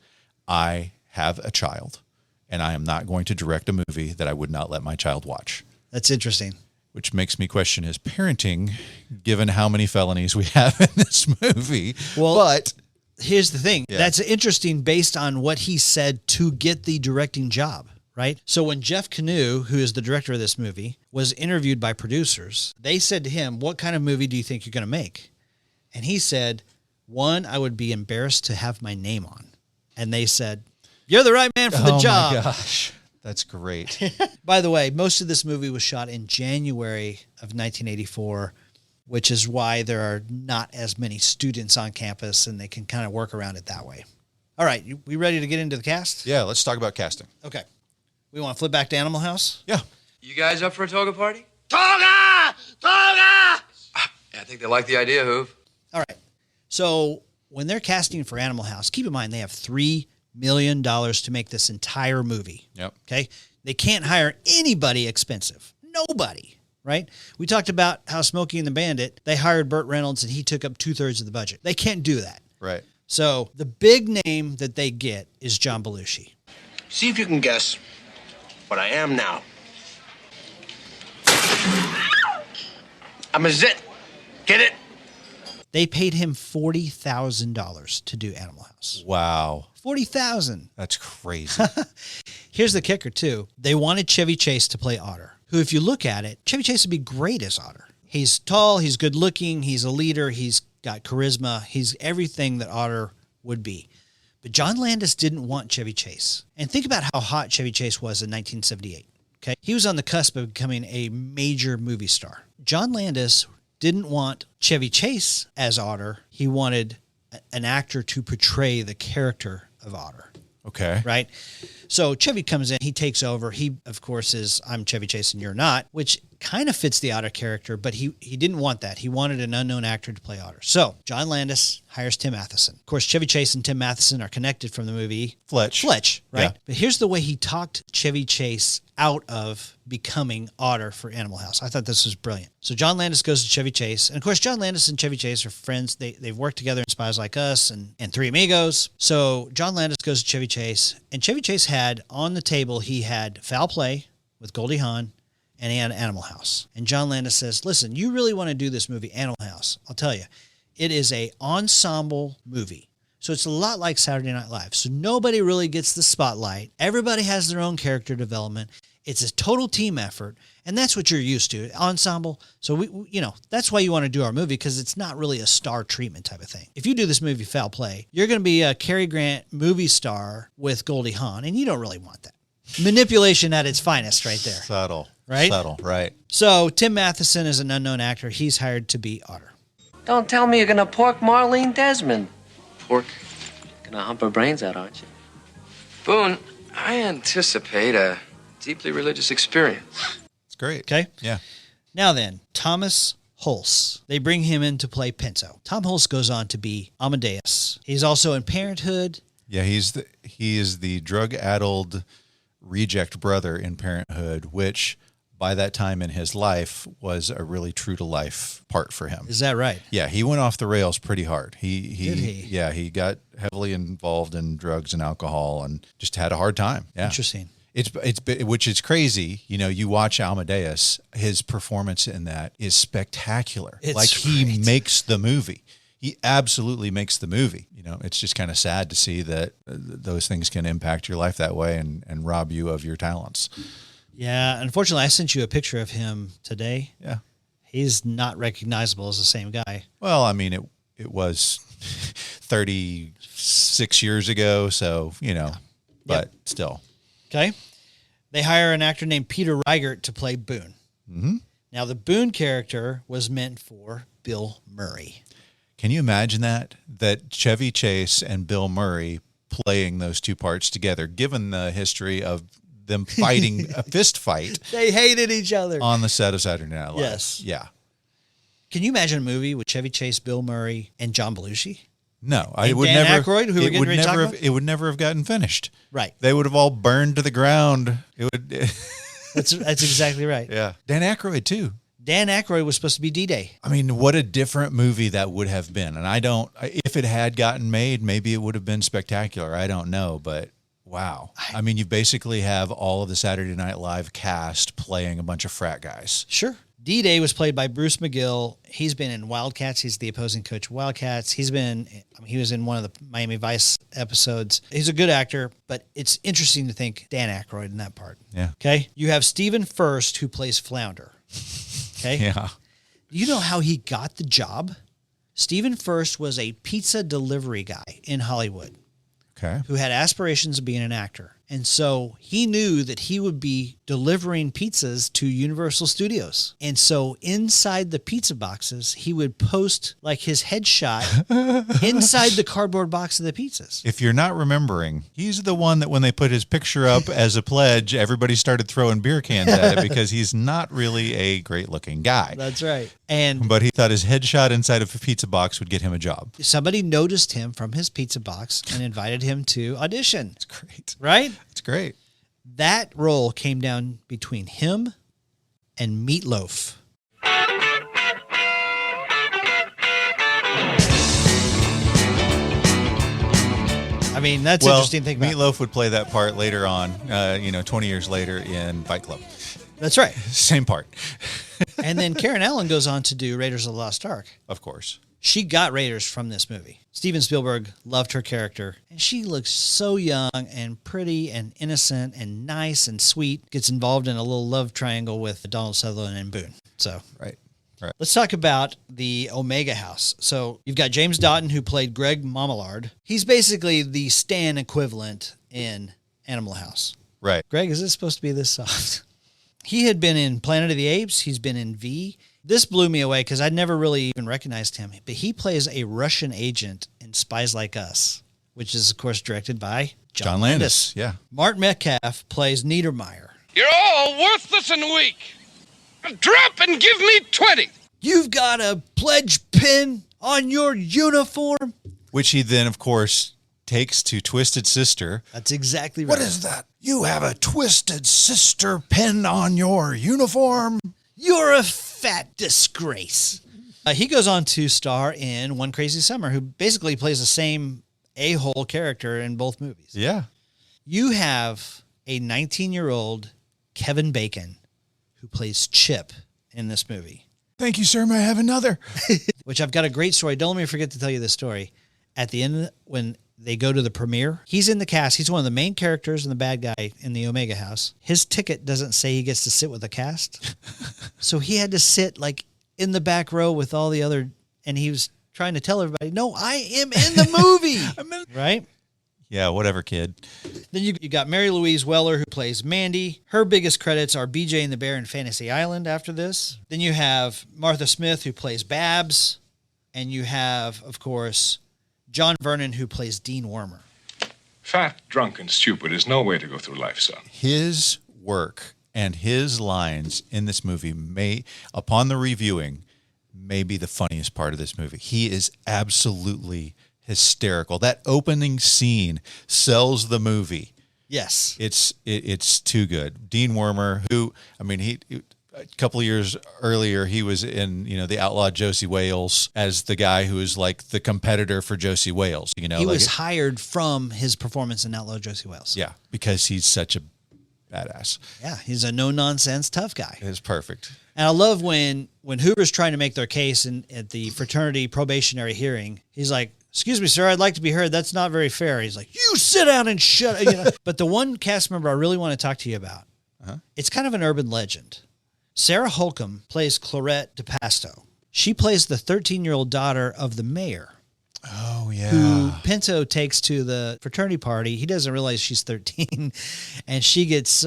I have a child, and I am not going to direct a movie that I would not let my child watch. That's interesting. Which makes me question his parenting, given how many felonies we have in this movie. Well, but here's the thing. Yeah. That's interesting based on what he said to get the directing job, right? So when Jeff Canoe, who is the director of this movie, was interviewed by producers, they said to him, what kind of movie do you think you're going to make? And he said, one, I would be embarrassed to have my name on. And they said, you're the right man for the job. Oh my gosh. That's great. By the way, most of this movie was shot in January of 1984, which is why there are not as many students on campus and they can kind of work around it that way. All right. We ready to get into the cast? Yeah, let's talk about casting. Okay. We want to flip back to Animal House? Yeah. You guys up for a toga party? Toga! Toga! Yeah, I think they like the idea, Hoov. All right. So when they're casting for Animal House, keep in mind they have $3 million to make this entire movie. Yep. Okay. They can't hire anybody expensive. Nobody. Right. We talked about how Smokey and the Bandit, they hired Burt Reynolds and he took up 2/3 of the budget. They can't do that. Right. So the big name that they get is John Belushi. See if you can guess what I am now. I'm a zit. Get it? They paid him $40,000 to do Animal House. Wow. $40,000. That's crazy. Here's the kicker, too. They wanted Chevy Chase to play Otter, who, if you look at it, Chevy Chase would be great as Otter. He's tall, he's good looking, he's a leader, he's got charisma, he's everything that Otter would be. But John Landis didn't want Chevy Chase. And think about how hot Chevy Chase was in 1978. Okay? He was on the cusp of becoming a major movie star. John Landis didn't want Chevy Chase as Otter. He wanted an actor to portray the character of Otter. Okay. Right? So Chevy comes in, he takes over. He, of course, is, I'm Chevy Chase and you're not, which kind of fits the Otter character, but he didn't want that. He wanted an unknown actor to play Otter. So John Landis hires Tim Matheson. Of course, Chevy Chase and Tim Matheson are connected from the movie Fletch, right? Yeah. But here's the way he talked Chevy Chase out of becoming Otter for Animal House. I thought this was brilliant. So John Landis goes to Chevy Chase. And of course, John Landis and Chevy Chase are friends. They've worked together in Spies Like Us and Three Amigos. So John Landis goes to Chevy Chase. And Chevy Chase had on the table, he had Foul Play with Goldie Hawn and he had Animal House. And John Landis says, listen, you really want to do this movie, Animal House. I'll tell you, it is a ensemble movie. So it's a lot like Saturday Night Live. So nobody really gets the spotlight. Everybody has their own character development. It's a total team effort. And that's what you're used to, ensemble. So, we that's why you want to do our movie, because it's not really a star treatment type of thing. If you do this movie, Foul Play, you're going to be a Cary Grant movie star with Goldie Hawn, and you don't really want that. Manipulation at its finest right there. Subtle. Right? Subtle, right. So Tim Matheson is an unknown actor. He's hired to be Otter. Don't tell me you're gonna pork Marlene Desmond. Pork? Gonna hump her brains out, aren't you? Boone, I anticipate a deeply religious experience. It's great. Okay? Yeah. Now then, Thomas Hulse. They bring him in to play Pinto. Tom Hulse goes on to be Amadeus. He's also in Parenthood. Yeah, he is the drug-addled reject brother in Parenthood, which by that time in his life was a really true-to-life part for him. Is that right? Yeah, he went off the rails pretty hard. Did he? Yeah, he got heavily involved in drugs and alcohol and just had a hard time. Yeah. Interesting. Which is crazy. You know, you watch Amadeus, his performance in that is spectacular. It's like he great. makes the movie. He absolutely makes the movie. You know, it's just kind of sad to see that those things can impact your life that way and rob you of your talents. Yeah, unfortunately, I sent you a picture of him today. Yeah. He's not recognizable as the same guy. Well, I mean, it was 36 years ago, so, you know, but still. Okay. They hire an actor named Peter Reichert to play Boone. Mm-hmm. Now, the Boone character was meant for Bill Murray. Can you imagine that Chevy Chase and Bill Murray playing those two parts together, given the history of them fighting a fist fight They hated each other. on the set of Saturday Night Live? Yes. Yeah. Can you imagine a movie with Chevy Chase, Bill Murray, and John Belushi? No, And Dan Aykroyd, who we're getting ready to talk about? It would never have gotten finished. Right. They would have all burned to the ground. It would. That's exactly right. Yeah. Dan Aykroyd too. Dan Aykroyd was supposed to be D-Day. I mean, what a different movie that would have been. And if it had gotten made, maybe it would have been spectacular. I don't know, but wow. I mean, you basically have all of the Saturday Night Live cast playing a bunch of frat guys. Sure. D-Day was played by Bruce McGill. He's been in Wildcats. He's the opposing coach of Wildcats. He was in one of the Miami Vice episodes. He's a good actor, but it's interesting to think Dan Aykroyd in that part. Yeah. Okay. You have Stephen Furst, who plays Flounder. Okay. Yeah. Do you know how he got the job? Stephen Furst was a pizza delivery guy in Hollywood Okay. who had aspirations of being an actor. And so he knew that he would be delivering pizzas to Universal Studios. And so inside the pizza boxes, he would post like his headshot inside the cardboard box of the pizzas. If you're not remembering, he's the one that when they put his picture up as a pledge, everybody started throwing beer cans at it because he's not really a great looking guy. That's right. And But he thought his headshot inside of a pizza box would get him a job. somebody noticed him from his pizza box and invited him to audition. It's great. Right? It's great. That role came down between him and Meatloaf. I mean, that's interesting to think about. Meatloaf would play that part later on, 20 years later in Fight Club. That's right. Same part. And then Karen Allen goes on to do Raiders of the Lost Ark. Of course. She got Raiders from this movie. Steven Spielberg loved her character, and she looks so young and pretty and innocent and nice and sweet. Gets involved in a little love triangle with Donald Sutherland and Boone. So Right. let's talk about the Omega House. So you've got James Doughton, who played Greg Marmalard. He's basically the Stan equivalent in Animal House. Right. Greg, is this supposed to be this soft? He had been in Planet of the Apes. He's been in V. This blew me away because I'd never really even recognized him. But he plays a Russian agent in Spies Like Us, which is, of course, directed by John Landis. Yeah. Mark Metcalf plays Niedermeyer. You're all worthless and weak. Drop and give me 20. You've got a pledge pin on your uniform. Which he then, of course, takes to Twisted Sister. That's exactly right. What is that? You have a Twisted Sister pin on your uniform? You're a fat disgrace. He goes on to star in One Crazy Summer, who basically plays the same a-hole character in both movies. Yeah. You have a 19-year-old Kevin Bacon who plays Chip in this movie. Thank you, sir. May I have another? Which I've got a great story. Don't let me forget to tell you this story. At the end, when they go to the premiere, he's in the cast. He's one of the main characters and the bad guy in the Omega House. His ticket doesn't say he gets to sit with the cast. So he had to sit like in the back row with all the other, and he was trying to tell everybody, no, I am in the movie. Right? Yeah, whatever, kid. Then you got Mary Louise Weller, who plays Mandy. Her biggest credits are BJ and the Bear and Fantasy Island after this. Then you have Martha Smith, who plays Babs. And you have, of course, John Vernon, who plays Dean Wormer. Fat, drunk, and stupid is no way to go through life, son. His work and his lines in this movie upon the reviewing, may be the funniest part of this movie. He is absolutely hysterical. That opening scene sells the movie. Yes. It's too good. Dean Wormer, who, I mean, he a couple of years earlier, he was in, the Outlaw Josie Wales as the guy who is like the competitor for Josie Wales. He was hired from his performance in Outlaw Josie Wales. Yeah, because he's such a badass. Yeah, he's a no-nonsense tough guy. It's perfect. And I love when Hoover's trying to make their case at the fraternity probationary hearing, he's like, "Excuse me, sir, I'd like to be heard. That's not very fair." He's like, "You sit down and shut up." But the one cast member I really want to talk to you about, it's kind of an urban legend. Sarah Holcomb plays Clarette DePasto. She plays the 13-year-old daughter of the mayor. Oh, yeah. Who Pinto takes to the fraternity party. He doesn't realize she's 13. And she gets,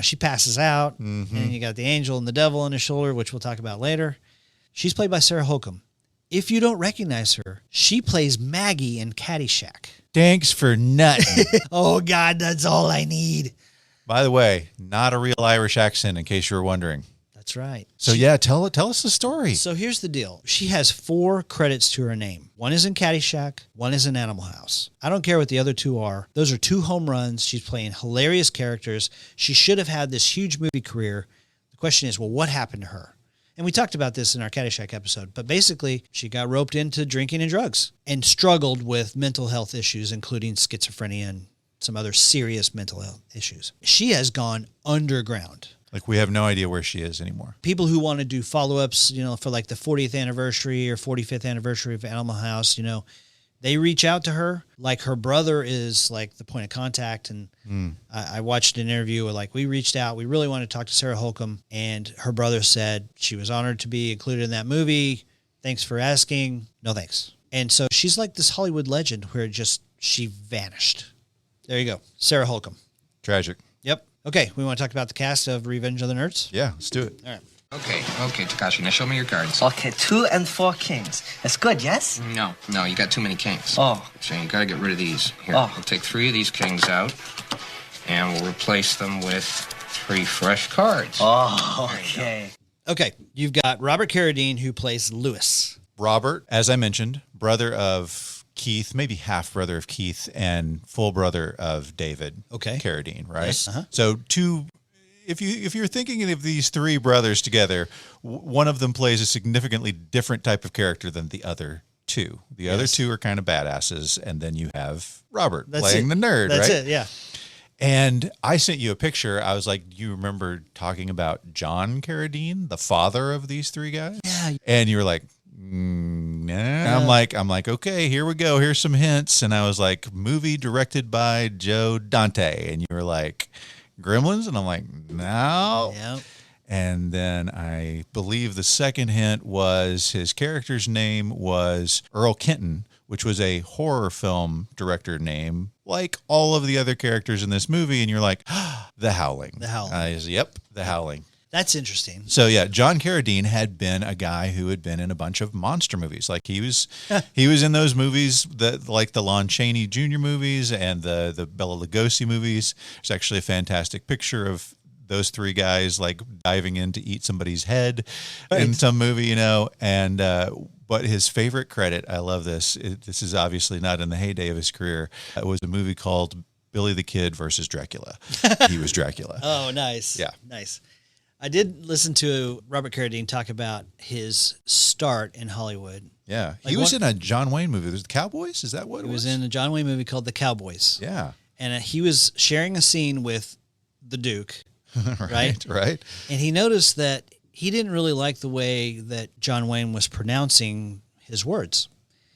she passes out. Mm-hmm. And you got the angel and the devil on his shoulder, which we'll talk about later. She's played by Sarah Holcomb. If you don't recognize her, she plays Maggie in Caddyshack. Thanks for nothing. Oh, God, that's all I need. By the way, not a real Irish accent, in case you were wondering. That's right. So, tell us the story. So here's the deal. She has 4 credits to her name. One is in Caddyshack. One is in Animal House. I don't care what the other 2 are. Those are 2 home runs. She's playing hilarious characters. She should have had this huge movie career. The question is, well, what happened to her? And we talked about this in our Caddyshack episode. But basically, she got roped into drinking and drugs and struggled with mental health issues, including schizophrenia and some other serious mental health issues. She has gone underground. Like, we have no idea where she is anymore. People who want to do follow-ups, for like the 40th anniversary or 45th anniversary of Animal House, they reach out to her. Like, her brother is like the point of contact. And I watched an interview where, like, we reached out. We really wanted to talk to Sarah Holcomb. And her brother said she was honored to be included in that movie. Thanks for asking. No thanks. And so she's like this Hollywood legend where she vanished. There you go. Sarah Holcomb. Tragic. Yep. Okay, we want to talk about the cast of Revenge of the Nerds? Yeah, let's do it. All right. Okay, Takashi, now show me your cards. Okay, 2 and 4 kings. That's good, yes? No, you got too many kings. Oh. So you gotta get rid of these. Here, Oh. we'll take 3 of these kings out, and we'll replace them with 3 fresh cards. Oh, okay. Okay, you've got Robert Carradine, who plays Lewis. Robert, as I mentioned, brother of Keith, maybe half brother of Keith, and full brother of David. Okay. Carradine, right? Yes. Uh-huh. So if you're thinking of these 3 brothers together, one of them plays a significantly different type of character than the other 2. The other 2 are kind of badasses, and then you have Robert playing the nerd, That's right? it, yeah. And I sent you a picture. I was like, do you remember talking about John Carradine, the father of these 3 guys? Yeah. And you were like, nah. I'm like, okay, here we go. Here's some hints. And I was like, movie directed by Joe Dante. And you were like, Gremlins? And I'm like, no. Yep. And then I believe the second hint was his character's name was Earl Kenton, which was a horror film director name, like all of the other characters in this movie. And you're like, The Howling. The Howling. Yep, The Howling. That's interesting. So yeah, John Carradine had been a guy who had been in a bunch of monster movies. Like he was in those movies that like the Lon Chaney Jr. movies and the Bela Lugosi movies. There's actually a fantastic picture of those 3 guys like diving in to eat somebody's head in some movie, and but his favorite credit, I love this. This is obviously not in the heyday of his career. It was a movie called Billy the Kid versus Dracula. He was Dracula. Oh, nice. Yeah. Nice. I did listen to Robert Carradine talk about his start in Hollywood. Yeah. Like He was in a John Wayne movie. Was it Cowboys? Is that what it was? He was in a John Wayne movie called The Cowboys. Yeah. And he was sharing a scene with the Duke, right? Right. And he noticed that he didn't really like the way that John Wayne was pronouncing his words.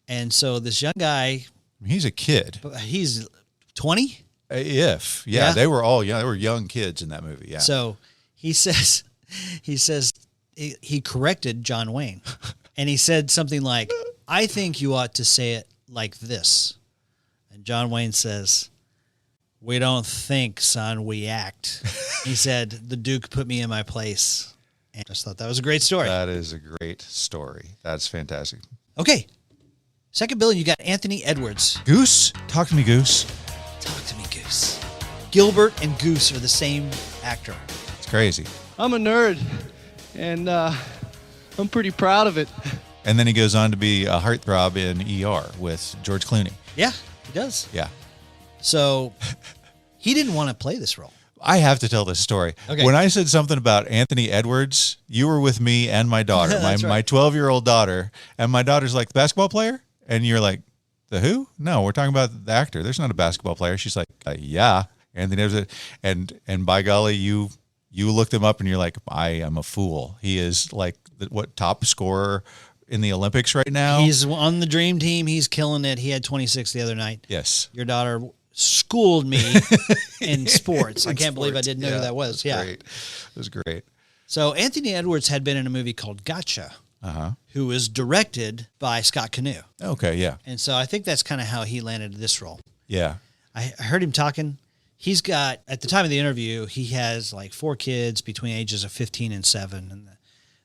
And so this young guy... He's a kid. He's 20? Yeah. They were all young. They were young kids in that movie, yeah. So he says he corrected John Wayne. And he said something like, I think you ought to say it like this. And John Wayne says, We don't think, son, we act. He said, the Duke put me in my place. And I just thought that was a great story. That is a great story. That's fantastic. Okay. Second billing, you got Anthony Edwards. Goose? Talk to me, Goose. Talk to me, Goose. Gilbert and Goose are the same actor. It's crazy. I'm a nerd, and I'm pretty proud of it. And then he goes on to be a heartthrob in ER with George Clooney. Yeah, he does. Yeah. So he didn't want to play this role. I have to tell this story. Okay. When I said something about Anthony Edwards, you were with me and my daughter, my 12-year-old daughter, and my daughter's like, the basketball player? And you're like, the who? No, we're talking about the actor. There's not a basketball player. She's like, yeah, Anthony Edwards. And by golly, you looked him up and you're like, I am a fool. He is like top scorer in the Olympics right now. He's on the dream team. He's killing it. He had 26 the other night. Yes. Your daughter schooled me in sports. I can't believe I didn't know who that was. Yeah. Great. It was great. So Anthony Edwards had been in a movie called Gotcha, who was directed by Scott Canoe. Okay, yeah. And so I think that's kind of how he landed this role. Yeah. I heard him talking. He's got, at the time of the interview, he has like 4 kids between ages of 15 and 7. And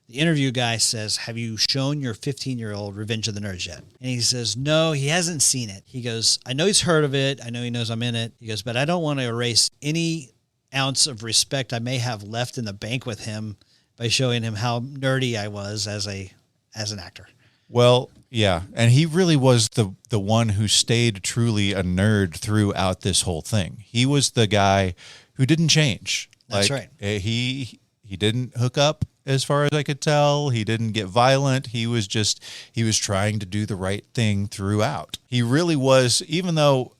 the interview guy says, have you shown your 15-year-old Revenge of the Nerds yet? And he says, no, he hasn't seen it. He goes, I know he's heard of it. I know he knows I'm in it. He goes, but I don't want to erase any ounce of respect I may have left in the bank with him by showing him how nerdy I was as an actor. Well, yeah. And he really was the one who stayed truly a nerd throughout this whole thing. He was the guy who didn't change. That's right. He didn't hook up, as far as I could tell. He didn't get violent. He was trying to do the right thing throughout. He really was, even though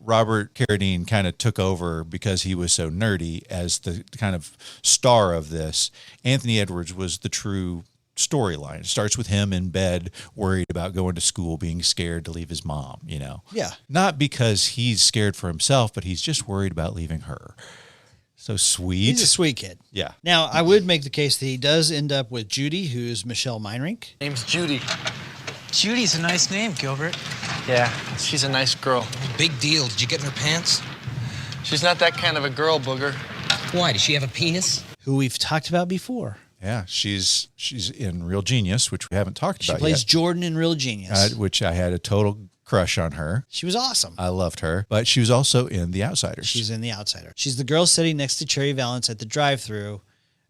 Robert Carradine kind of took over because he was so nerdy as the kind of star of this, Anthony Edwards was the true storyline. It starts with him in bed, worried about going to school, being scared to leave his mom, Yeah. Not because he's scared for himself, but he's just worried about leaving her. So sweet. He's a sweet kid. Yeah. Now, I would make the case that he does end up with Judy, who's Michelle Meinrink. Name's Judy. Judy's a nice name, Gilbert. Yeah, she's a nice girl. Big deal. Did you get in her pants? She's not that kind of a girl, Booger. Why? Does she have a penis? Who we've talked about before. Yeah, she's in Real Genius, which we haven't talked about yet. She plays Jordan in Real Genius. Which I had a total crush on her. She was awesome. I loved her. But she was also in The Outsiders. She's in The Outsider. She's the girl sitting next to Cherry Valance at the drive-thru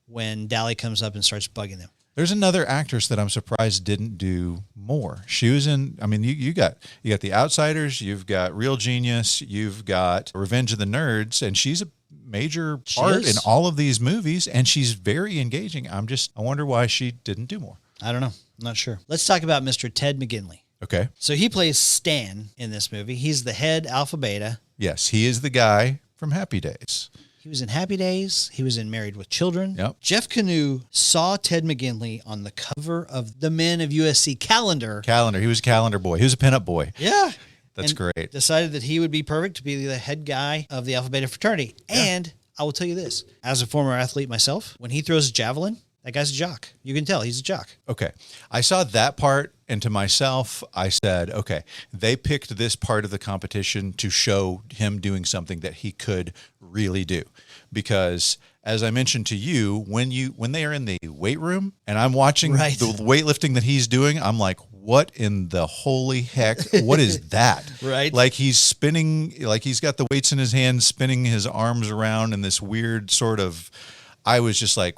when Dally comes up and starts bugging them. There's another actress that I'm surprised didn't do more. She was in, I mean, you got The Outsiders, you've got Real Genius, you've got Revenge of the Nerds, and she's a major part in all of these movies, and she's very engaging. I wonder why she didn't do more. I don't know. I'm not sure. Let's talk about Mr. Ted McGinley. Okay. So he plays Stan in this movie. He's the head Alpha Beta. Yes, he is the guy from Happy Days. He was in Happy Days. He was in Married with Children. Yep. Jeff Canoe saw Ted McGinley on the cover of the Men of USC calendar. He was a calendar boy. He was a pinup boy. Yeah. That's great. Decided that he would be perfect to be the head guy of the Alpha Beta fraternity. Yeah. And I will tell you this, as a former athlete myself, when he throws a javelin, that guy's a jock. You can tell he's a jock. Okay. I saw that part, and to myself, I said, okay, they picked this part of the competition to show him doing something that he could really do. Because as I mentioned to you, when they are in the weight room and I'm watching the weightlifting that he's doing, I'm like, what in the holy heck? What is that? Right. Like he's spinning, like he's got the weights in his hands, spinning his arms around in this weird sort of, I was just like,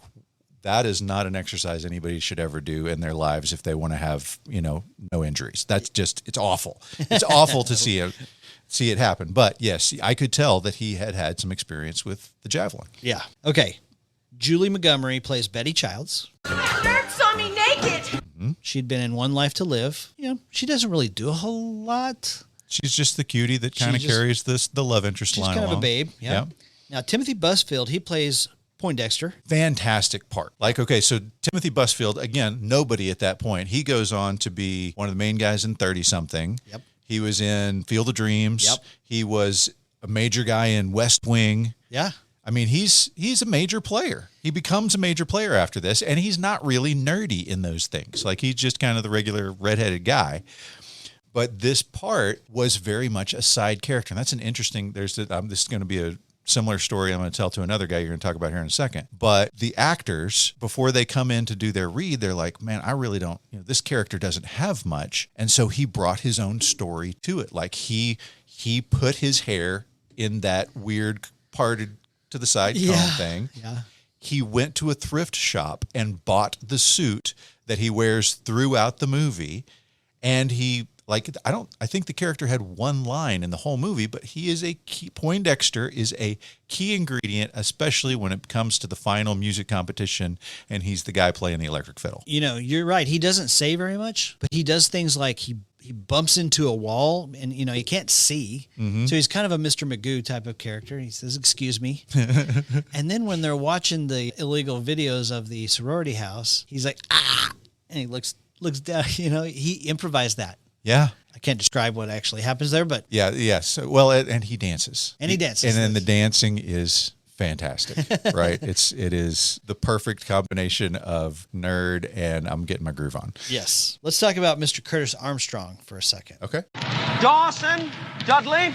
that is not an exercise anybody should ever do in their lives if they want to have, no injuries. That's just, it's awful. It's awful to see it happen. But yes, I could tell that he had some experience with the javelin. Yeah. Okay. Julie Montgomery plays Betty Childs. Nerd saw me naked. Mm-hmm. She'd been in One Life to Live. She doesn't really do a whole lot. She's just the cutie that kind of carries the love interest line along. She's kind of a babe. Yeah. Now, Timothy Busfield, he plays Poindexter. Fantastic part. Like, okay, so Timothy Busfield, again, nobody at that point. He goes on to be one of the main guys in 30-something. Yep. He was in Field of Dreams. Yep. He was a major guy in West Wing. Yeah. I mean, he's a major player. He becomes a major player after this, and he's not really nerdy in those things. Like, he's just kind of the regular redheaded guy. But this part was very much a side character. And that's an interesting, this is going to be a similar story I'm going to tell to another guy you're going to talk about here in a second. But the actors, before they come in to do their read, they're like, man, I really don't, this character doesn't have much. And so he brought his own story to it. Like he put his hair in that weird parted to the side comb thing. Yeah. He went to a thrift shop and bought the suit that he wears throughout the movie. And he, I think the character had one line in the whole movie, but he is Poindexter is a key ingredient, especially when it comes to the final music competition, and he's the guy playing the electric fiddle. You're right. He doesn't say very much, but he does things like he bumps into a wall and, you can't see. Mm-hmm. So he's kind of a Mr. Magoo type of character. He says, excuse me. And then when they're watching the illegal videos of the sorority house, he's like, ah, and he looks down, he improvised that. Yeah. I can't describe what actually happens there, but yeah. Yes. Well, and he dances. And he dances. And then the dancing is fantastic, right? It is the perfect combination of nerd and I'm getting my groove on. Yes. Let's talk about Mr. Curtis Armstrong for a second. Okay. Dawson, Dudley.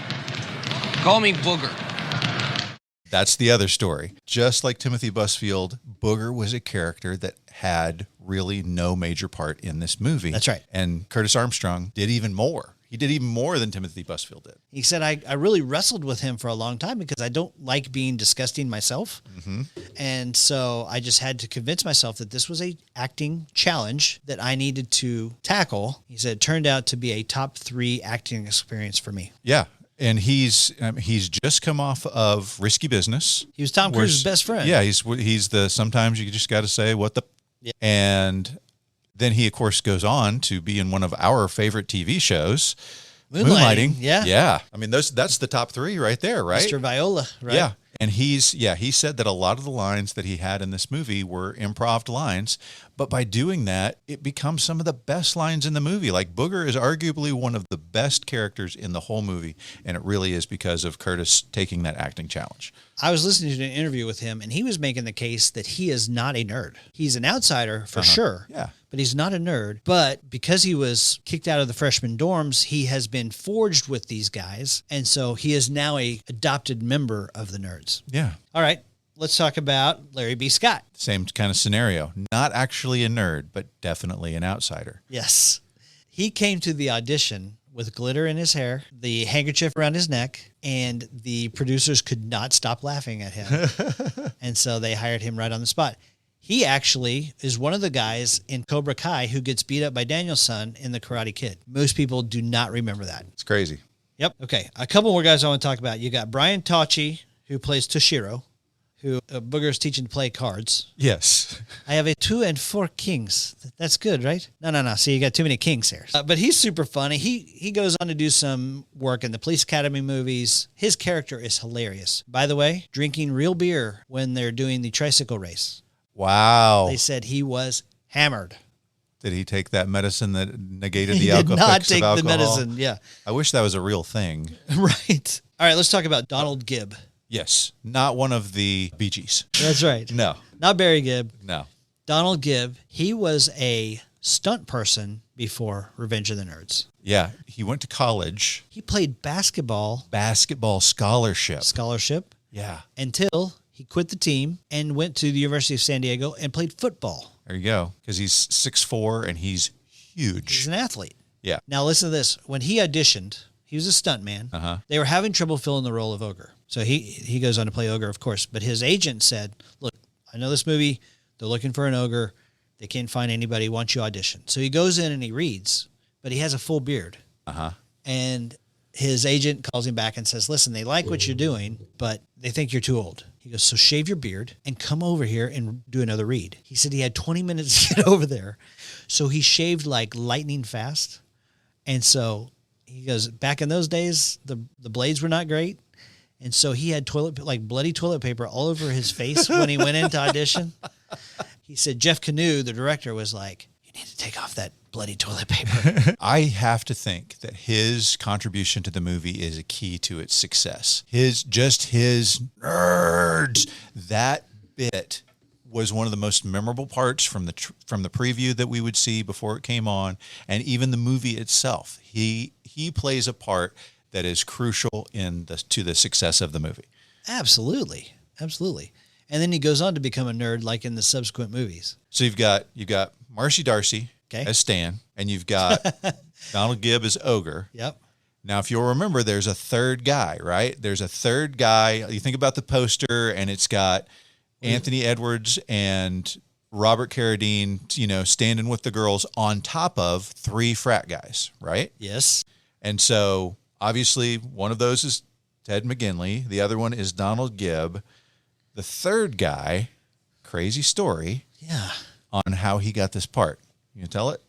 Call me Booger. That's the other story. Just like Timothy Busfield, Booger was a character that had really no major part in this movie. That's right. And Curtis Armstrong did even more. He did even more than Timothy Busfield did. He said, I really wrestled with him for a long time because I don't like being disgusting myself. Mm-hmm. And so I just had to convince myself that this was a acting challenge that I needed to tackle. He said it turned out to be a top 3 acting experience for me. Yeah. And he's just come off of Risky Business. He was Tom Cruise's best friend. Yeah, he's the sometimes you just got to say what the, yeah. And then he of course goes on to be in one of our favorite TV shows, Moonlighting. Yeah, yeah. I mean that's the top 3 right there, right? Mr. Viola, right? Yeah. And he said that a lot of the lines that he had in this movie were improv lines, but by doing that, it becomes some of the best lines in the movie. Like Booger is arguably one of the best characters in the whole movie, and it really is because of Curtis taking that acting challenge. I was listening to an interview with him, and he was making the case that he is not a nerd. He's an outsider for sure. Yeah. But he's not a nerd. But because he was kicked out of the freshman dorms, he has been forged with these guys. And so he is now a adopted member of the nerds. Yeah. All right. Let's talk about Larry B. Scott. Same kind of scenario. Not actually a nerd, but definitely an outsider. Yes. He came to the audition with glitter in his hair, the handkerchief around his neck, and the producers could not stop laughing at him. And so they hired him right on the spot. He actually is one of the guys in Cobra Kai who gets beat up by Daniel-san in The Karate Kid. Most people do not remember that. It's crazy. Yep. Okay. A couple more guys I want to talk about. You got Brian Tauchi, who plays Toshiro, who Booger's teaching to play cards. Yes. I have a 2 and 4 kings. That's good, right? No. See, you got too many kings here. But he's super funny. He goes on to do some work in the Police Academy movies. His character is hilarious. By the way, drinking real beer when they're doing the tricycle race. Wow. They said he was hammered. Did he take that medicine that negated the alcohol? He did not take the medicine, yeah. I wish that was a real thing. Right. All right, let's talk about Donald Gibb. Yes. Not one of the Bee Gees. That's right. No. Not Barry Gibb. No. Donald Gibb. He was a stunt person before Revenge of the Nerds. Yeah. He went to college. He played basketball. Basketball scholarship. Yeah. Until he quit the team and went to the University of San Diego and played football. There you go. Because he's 6'4" and he's huge. He's an athlete. Yeah. Now listen to this. When he auditioned, he was a stuntman. Uh-huh. They were having trouble filling the role of Ogre. So he goes on to play Ogre, of course. But his agent said, look, I know this movie. They're looking for an Ogre. They can't find anybody. Why don't you audition? So he goes in and he reads, but he has a full beard. Uh-huh. And his agent calls him back and says, listen, they like what you're doing, but they think you're too old. He goes, so shave your beard and come over here and do another read. He said he had 20 minutes to get over there. So he shaved like lightning fast. And so he goes, back in those days, the blades were not great. And so he had bloody toilet paper all over his face when he went into audition. He said Jeff Canoe, the director, was like, you need to take off that bloody toilet paper. I have to think that his contribution to the movie is a key to its success. His nerds, that bit was one of the most memorable parts from the preview that we would see before it came on, and even the movie itself. He plays a part that is crucial to the success of the movie. Absolutely. And then he goes on to become a nerd like in the subsequent movies. So you've got Marcy Darcy as Stan, and you've got Donald Gibb as Ogre. Yep. Now, if you'll remember, there's a third guy, right? There's a third guy. You think about the poster, and it's got Anthony Edwards and Robert Carradine, standing with the girls on top of 3 frat guys, right? Yes. And so, obviously, one of those is Ted McGinley. The other one is Donald Gibb. The third guy, crazy story. Yeah. On how he got this part. You tell it?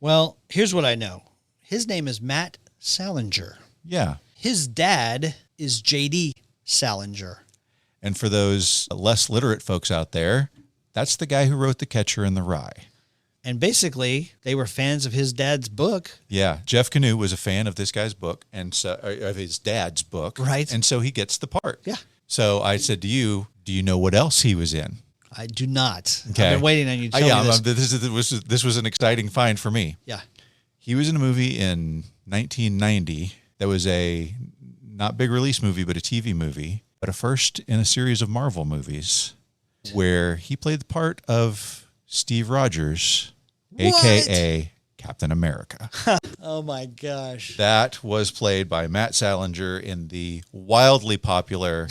Well, here's what I know. His name is Matt Salinger. Yeah. His dad is J.D. Salinger. And for those less literate folks out there, that's the guy who wrote The Catcher in the Rye. And basically, they were fans of his dad's book. Yeah. Jeff Canoe was a fan of this guy's book, and so of his dad's book. Right. And so he gets the part. Yeah. So I said to you, do you know what else he was in? I do not. Okay. I've been waiting on you to tell me this. This was an exciting find for me. Yeah. He was in a movie in 1990 that was a not big release movie, but a TV movie, but a first in a series of Marvel movies where he played the part of Steve Rogers, a.k.a. Captain America. Oh, my gosh. That was played by Matt Salinger in the wildly popular,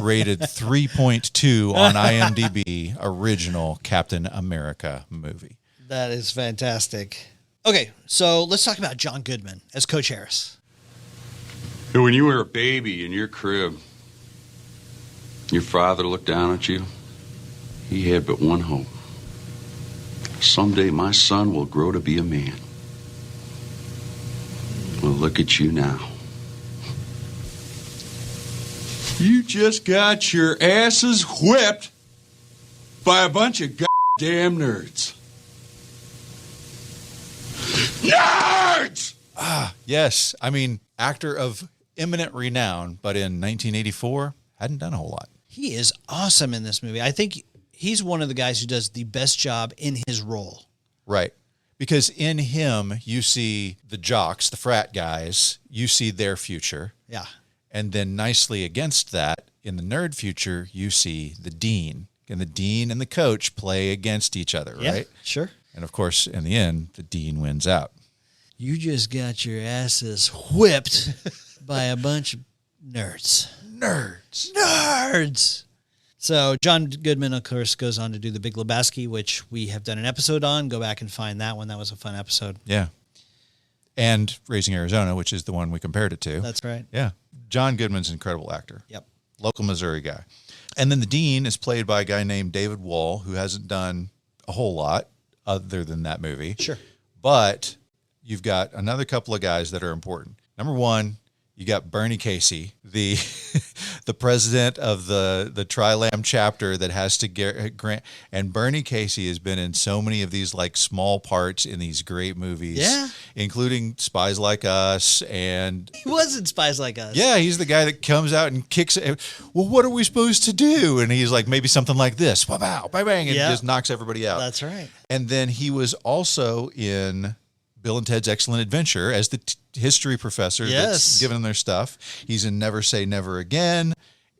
rated 3.2 on IMDb, original Captain America movie. That is fantastic. Okay, so let's talk about John Goodman as Coach Harris. When you were a baby in your crib, your father looked down at you. He had but one hope. Someday my son will grow to be a man. Well, look at you now. You just got your asses whipped by a bunch of goddamn nerds. Nerds! Yes. I mean, actor of eminent renown, but in 1984, hadn't done a whole lot. He is awesome in this movie. I think he's one of the guys who does the best job in his role. Right. Because in him, you see the jocks, the frat guys, you see their future. Yeah. And then nicely against that, in the nerd future, you see the dean. And the dean and the coach play against each other, Yeah, right? sure. And of course, in the end, the dean wins out. You just got your asses whipped by a bunch of nerds. Nerds! So John Goodman, of course, goes on to do The Big Lebowski, which we have done an episode on. Go back and find that one. That was a fun episode. Yeah. And Raising Arizona, which is the one we compared it to. That's right. Yeah. John Goodman's an incredible actor. Yep. Local Missouri guy. And then the dean is played by a guy named David Wall, who hasn't done a whole lot other than that movie. Sure. But you've got another couple of guys that are important. Number one, you got Bernie Casey, the president of the Tri-Lam chapter that has to grant. And Bernie Casey has been in so many of these like small parts in these great movies, Yeah. including Spies Like Us. And He was in Spies Like Us. yeah, he's the guy that comes out and kicks it. Well, what are we supposed to do? And he's like, maybe something like this, wow, bang, bang, and Yeah. just knocks everybody out. That's right. And then he was also in Bill and Ted's Excellent Adventure as the history professor that's giving them their stuff. He's in Never Say Never Again,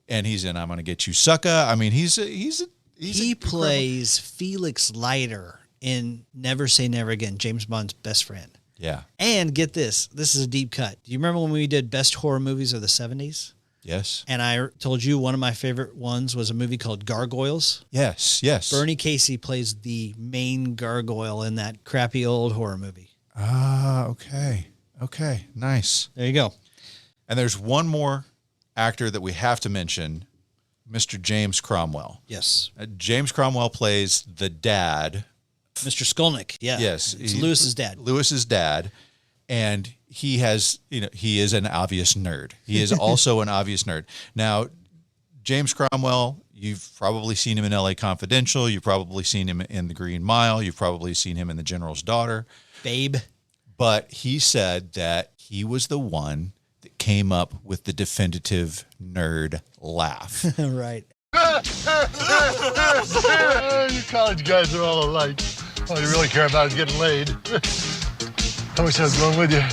and he's in I'm Gonna Get You, Sucka. I mean, he plays Felix Leiter in Never Say Never Again, James Bond's best friend. Yeah. And get this is a deep cut. Do you remember when we did best horror movies of the 70s? Yes. And I told you one of my favorite ones was a movie called Gargoyles. Yes. Bernie Casey plays the main gargoyle in that crappy old horror movie. Ah, okay. Okay, nice. There you go. And there's one more actor that we have to mention, Mr. James Cromwell. Yes. James Cromwell plays the dad. Mr. Skolnick, yeah. Yes. It's Lewis's dad. Lewis's dad. And he has, he is an obvious nerd. He is also an obvious nerd. Now, James Cromwell, you've probably seen him in LA Confidential. You've probably seen him in The Green Mile. You've probably seen him in The General's Daughter. Babe. But he said that he was the one that came up with the definitive nerd laugh. Right. You college guys are all alike. All you really care about is getting laid. I wish I was going with you.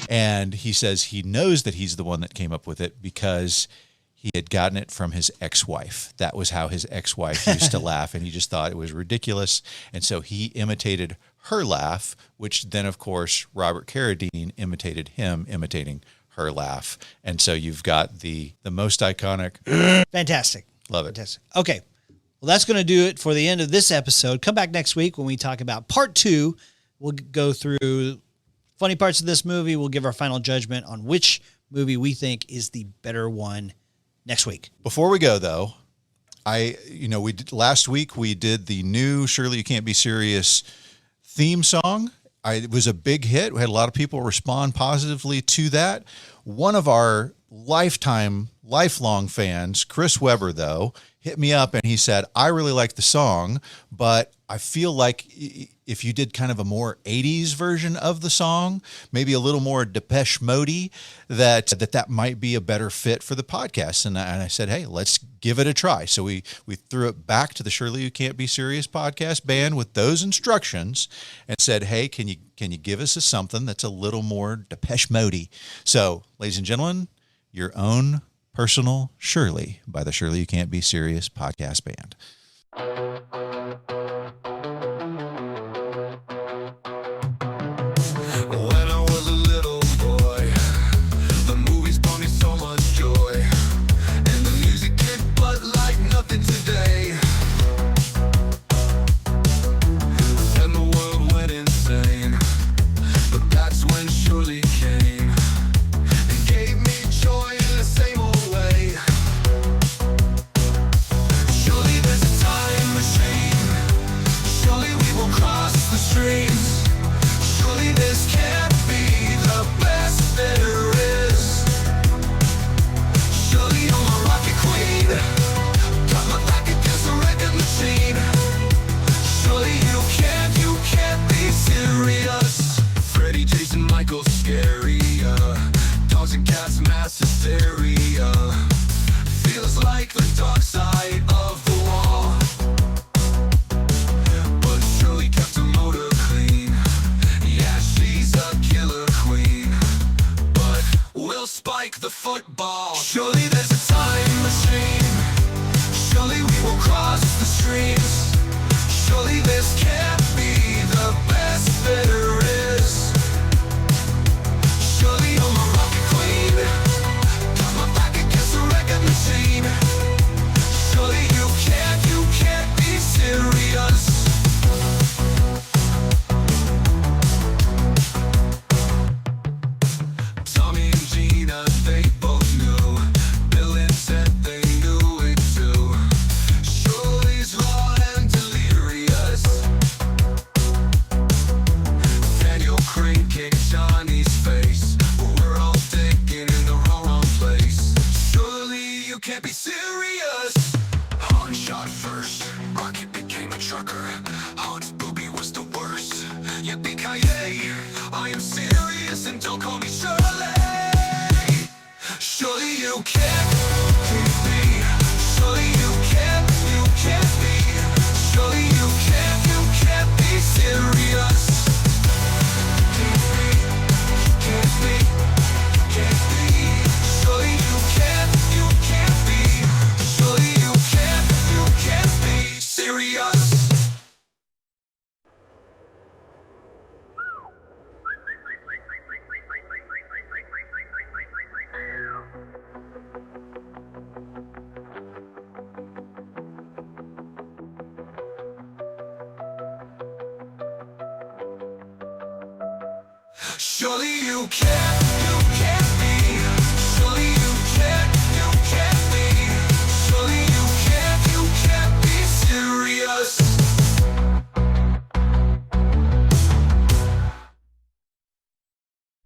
And he says he knows that he's the one that came up with it because he had gotten it from his ex-wife. That was how his ex-wife used to laugh, and he just thought it was ridiculous. And so he imitated her laugh, which then, of course, Robert Carradine imitated him imitating her laugh. And so you've got the most iconic. Fantastic. Love it. Fantastic. Okay. Well, that's going to do it for the end of this episode. Come back next week when we talk about part 2. We'll go through funny parts of this movie. We'll give our final judgment on which movie we think is the better one next week. Before we go, though, last week we did the new Surely You Can't Be Serious theme song. It was a big hit. We had a lot of people respond positively to that. One of our lifelong fans, Chris Weber, though, hit me up and he said, I really like the song, but I feel like if you did kind of a more 80s version of the song, maybe a little more Depeche Mode-y, that might be a better fit for the podcast. And I said, hey, let's give it a try. So we threw it back to the Surely You Can't Be Serious podcast band with those instructions and said, hey, can you give us something that's a little more Depeche Mode-y? So, ladies and gentlemen, your own personal Shirley by the Surely You Can't Be Serious podcast band. When I was a little boy, the movies brought me so much joy, and the music hit but like nothing today. And the world went insane, but that's when Shirley came and gave me joy in the same old way. Surely there's a time machine. Surely we will cross the streams. Surely this can't be the best there is. Surely you're my rocket queen. Got my back against the record machine. Surely you can't be serious. Freddy, Jason, Michael, scary. Dogs and cats, mass hysteria. Feels like the dark side of the wall. But Shirley kept her motor clean. Yeah, she's a killer queen. But we'll spike the football. Surely there's a time machine. Surely we will cross the streams. Surely this can't be the best there is. Surely you're my rocket queen. Got my back against the record machine. Surely you can't be serious. Tommy and Gina, they both knew. Bill and Ted, they knew it too. Shirley's raw and delirious. Daniel Crane kicked Johnny's face. We're all thinking in the wrong place. Surely you can't be serious. Han shot first. Rocket became a trucker. Han's booby was the worst. Yippee-ki-yay. I am serious and don't call me Shirley. Surely you can't be. Surely you can't be. Surely you can't be serious. Can't be. Surely you can't be. Surely you can't be serious. Surely you can't